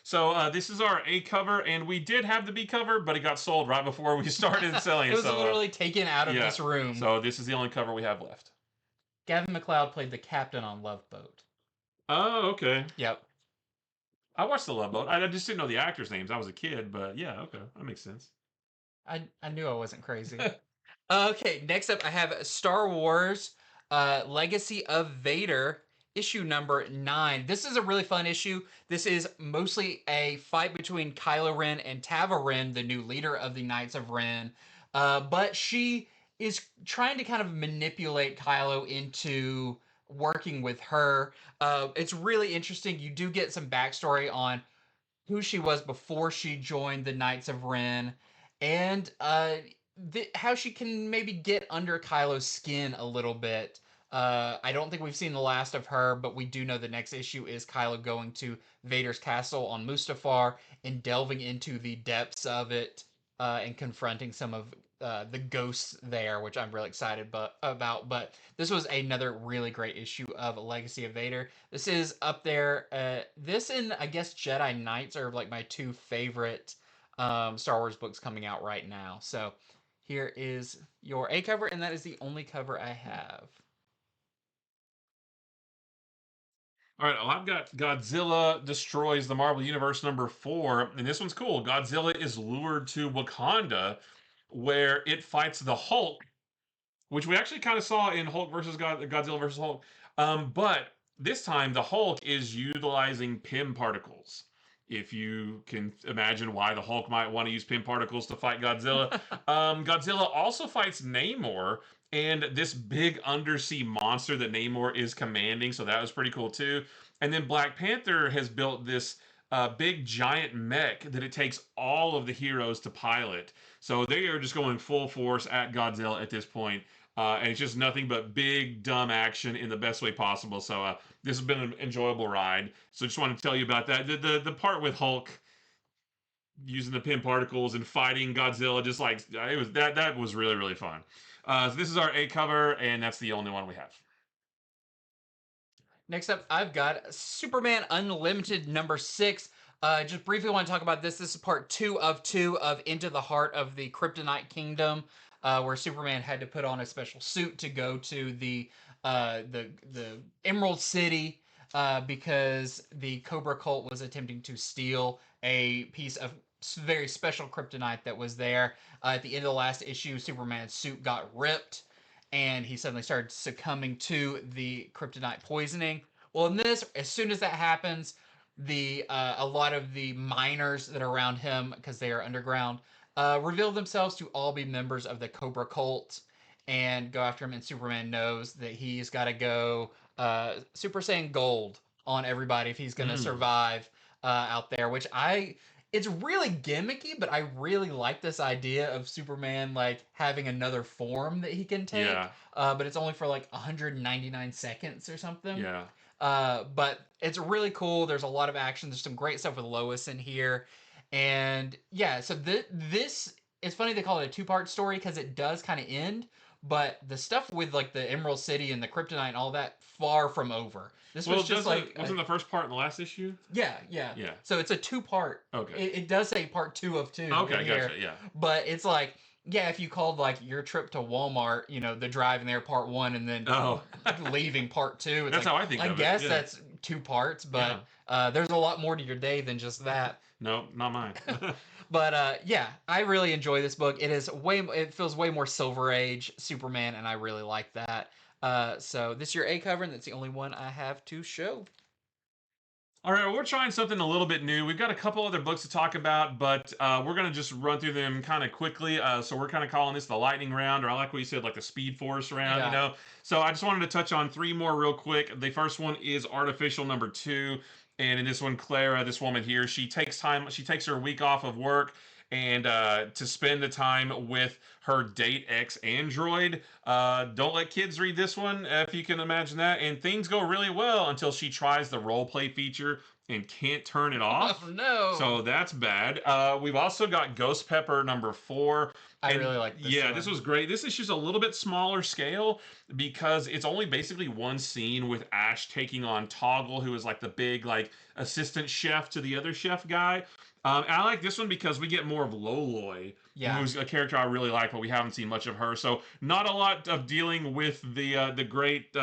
So this is our A cover, and we did have the B cover, but it got sold right before we started selling. It was so, literally taken out of yeah. this room. So this is the only cover we have left. Gavin MacLeod played the captain on Love Boat. Oh, okay. Yep. I watched the Love Boat. I just didn't know the actors' names. I was a kid, but yeah, okay, that makes sense. I knew I wasn't crazy. Okay, next up I have Star Wars Legacy of Vader, issue number 9. This is a really fun issue. This is mostly a fight between Kylo Ren and Tava Ren, the new leader of the Knights of Ren. But she is trying to kind of manipulate Kylo into working with her. It's really interesting. You do get some backstory on who she was before she joined the Knights of Ren, and how she can maybe get under Kylo's skin a little bit. I don't think we've seen the last of her, but we do know the next issue is Kylo going to Vader's castle on Mustafar and delving into the depths of it and confronting some of the ghosts there, which I'm really excited about. But this was another really great issue of Legacy of Vader. This is up there. This and I guess Jedi Knights are like my two favorite Star Wars books coming out right now. So here is your A cover, and that is the only cover I have. All right, well, I've got Godzilla Destroys the Marvel Universe number 4, and this one's cool. Godzilla is lured to Wakanda, where it fights the Hulk, which we actually kind of saw in Hulk versus Godzilla versus Hulk. But this time, the Hulk is utilizing Pym particles. If you can imagine why the Hulk might want to use Pym particles to fight Godzilla. Godzilla also fights Namor, and this big undersea monster that Namor is commanding, so that was pretty cool too. And then Black Panther has built this big giant mech that it takes all of the heroes to pilot. So they are just going full force at Godzilla at this point. And it's just nothing but big, dumb action in the best way possible. So this has been an enjoyable ride. So just wanted to tell you about that. The part with Hulk using the Pym particles and fighting Godzilla, just like it was that was really, really fun. So this is our A cover, and that's the only one we have. Next up, I've got Superman Unlimited number 6. Just briefly want to talk about this. This is part 2 of Into the Heart of the Kryptonite Kingdom, where Superman had to put on a special suit to go to the Emerald City because the Cobra cult was attempting to steal a piece of very special kryptonite that was there. At the end of the last issue, Superman's suit got ripped, and he suddenly started succumbing to the kryptonite poisoning. Well, in this, as soon as that happens, a lot of the miners that are around him, because they are underground, reveal themselves to all be members of the Cobra cult and go after him. And Superman knows that he's got to go Super Saiyan Gold on everybody if he's going to survive out there, which it's really gimmicky, but I really like this idea of Superman like having another form that he can take. Yeah. But it's only for like 199 seconds or something. Yeah. But it's really cool. There's a lot of action. There's some great stuff with Lois in here. And yeah, so this it's funny they call it a 2-part story because it does kind of end, but the stuff with like the Emerald City and the Kryptonite and all that far from over. This was just like wasn't the first part in the last issue? Yeah. So it's a 2-part. Okay. It does say part 2 of 2. Okay, in here, gotcha. Yeah. But it's like, yeah, if you called like your trip to Walmart, the drive in there part 1 and then leaving part 2. It's that's like, how I think of it. I guess that's 2 parts, but there's a lot more to your day than just that. No, not mine. But yeah, I really enjoy this book. It feels way more Silver Age Superman, and I really like that. So this is your A cover, and that's the only one I have to show. All right, well, we're trying something a little bit new. We've got a couple other books to talk about, but we're going to just run through them kind of quickly. So we're kind of calling this the lightning round, or I like what you said, like the speed force round, you Yeah. know? So I just wanted to touch on three more real quick. The first one is Artificial number 2. And in this one, Clara, this woman here, she takes her week off of work and to spend the time with her date ex android. Don't let kids read this one if you can imagine that. And things go really well until she tries the role play feature and can't turn it off. Oh no. So that's bad. We've also got Ghost Pepper number 4. I And really like this yeah, one. this was great. This issue's a little bit smaller scale because it's only basically one scene with Ash taking on Toggle, who is like the big like assistant chef to the other chef guy. And I like this one because we get more of Loloy, Yeah. who's a character I really like, but we haven't seen much of her. So not a lot of dealing with the great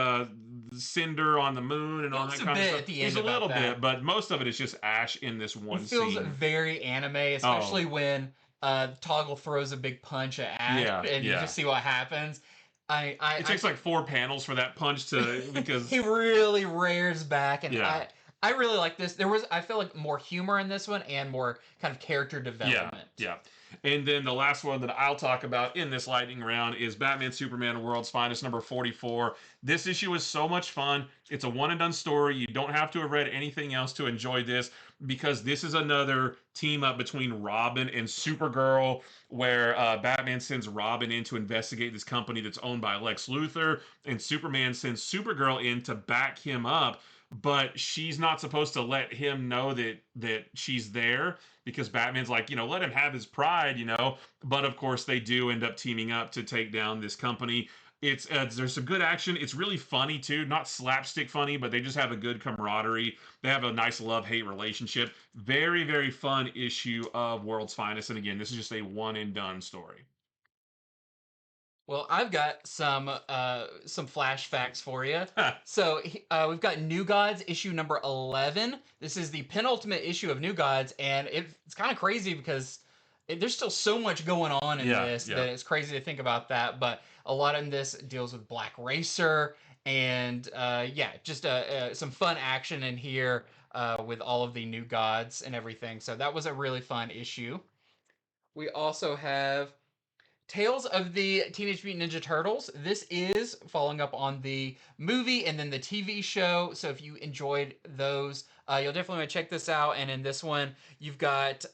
Cinder on the moon and all that It's a kind of bit stuff. at the There's end a little about that. bit, but most of it is just Ash in this one It feels scene. very anime, especially when Toggle throws a big punch at Ash, Yeah, and you yeah. just see what happens. It takes like 4 panels for that punch to because he really rears back, and Yeah. I really like this. I feel like more humor in this one and more kind of character development. Yeah. And then the last one that I'll talk about in this lightning round is Batman Superman World's Finest number 44. This issue is so much fun. It's a one and done story. You don't have to have read anything else to enjoy this because this is another team up between Robin and Supergirl where Batman sends Robin in to investigate this company that's owned by Lex Luthor, and Superman sends Supergirl in to back him up, but she's not supposed to let him know that she's there because Batman's like, let him have his pride, But of course, they do end up teaming up to take down this company. It's there's some good action. It's really funny too, not slapstick funny, but they just have a good camaraderie. They have a nice love-hate relationship. Very, very fun issue of World's Finest. And again, this is just a one and done story. Well, I've got some flash facts for you. So we've got New Gods issue number 11. This is the penultimate issue of New Gods, and it's kind of crazy because there's still so much going on in this that it's crazy to think about that. But a lot of this deals with Black Racer and just some fun action in here with all of the New Gods and everything. So that was a really fun issue. We also have Tales of the Teenage Mutant Ninja Turtles. This is following up on the movie and then the TV show. So if you enjoyed those, you'll definitely want to check this out. And in this one, you've got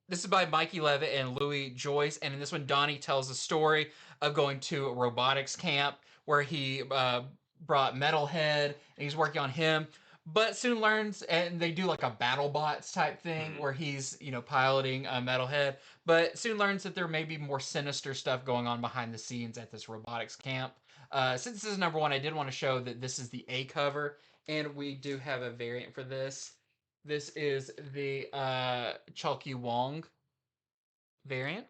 this is by Mikey Levitt and Louis Joyce. And in this one, Donnie tells the story of going to a robotics camp where he brought Metalhead and he's working on him. But soon learns, and they do like a BattleBots type thing where he's, piloting a Metalhead. But soon learns that there may be more sinister stuff going on behind the scenes at this robotics camp. Since this is number 1, I did want to show that this is the A cover, and we do have a variant for this. This is the Chalky Wong variant.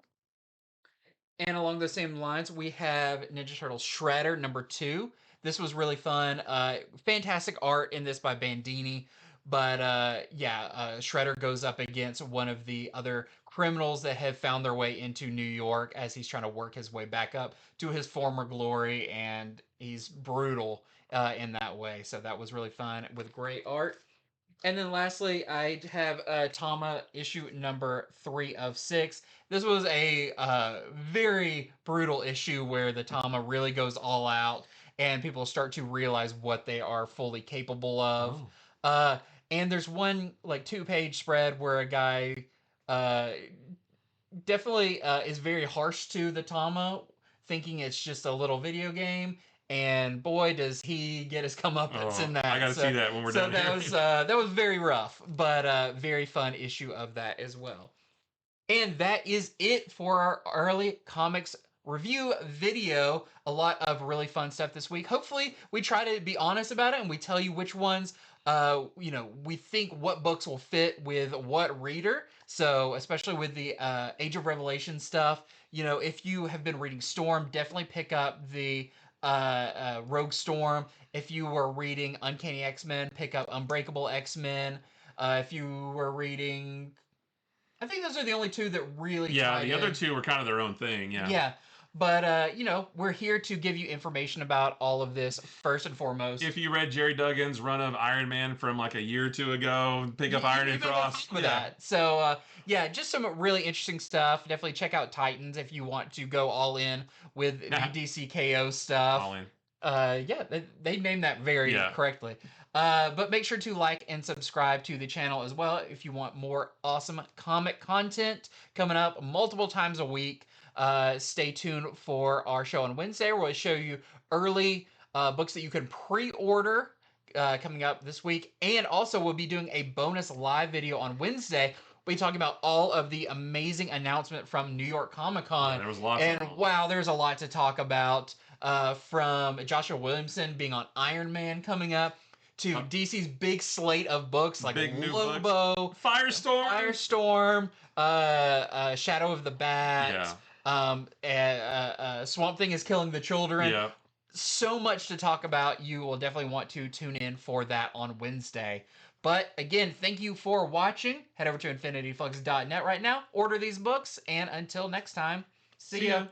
And along the same lines, we have Ninja Turtles Shredder number 2. This was really fun. Fantastic art in this by Bandini. But Shredder goes up against one of the other criminals that have found their way into New York as he's trying to work his way back up to his former glory, and he's brutal in that way. So that was really fun with great art. And then lastly, I have Tama issue number 3 of 6. This was a very brutal issue where the Tama really goes all out and people start to realize what they are fully capable of. And there's one like 2-page spread where a guy definitely is very harsh to the Tama, thinking it's just a little video game. And boy, does he get his comeuppance in that. I gotta see that when we're done here. That was very rough, but very fun issue of that as well. And that is it for our early comics review video. A lot of really fun stuff this week. Hopefully, we try to be honest about it and we tell you which ones, we think what books will fit with what reader. So, especially with the Age of Revelation stuff, if you have been reading Storm, definitely pick up the Rogue Storm. If you were reading Uncanny X-Men, pick up Unbreakable X-Men. If you were reading, I think those are the only two that really. Yeah, the other two were kind of their own thing. Yeah. Yeah, But we're here to give you information about all of this first and foremost. If you read Jerry Duggan's run of Iron Man from like a year or two ago, pick up Iron and Frost. With that. So just some really interesting stuff. Definitely check out Titans if you want to go all in with the DCKO stuff. All in. They named that very correctly. But make sure to like and subscribe to the channel as well if you want more awesome comic content coming up multiple times a week. Stay tuned for our show on Wednesday, where we'll show you early books that you can pre-order coming up this week. And also we'll be doing a bonus live video on Wednesday. We'll be talking about all of the amazing announcement from New York Comic Con. Yeah, there was lots and wow, there's a lot to talk about. From Joshua Williamson being on Iron Man coming up, to DC's big slate of books like Lobo, Firestorm, Shadow of the Bat, Swamp Thing is Killing the Children. Yeah. So much to talk about. You will definitely want to tune in for that on Wednesday. But again, thank you for watching. Head over to infinityflux.net right now. Order these books, and until next time, see ya.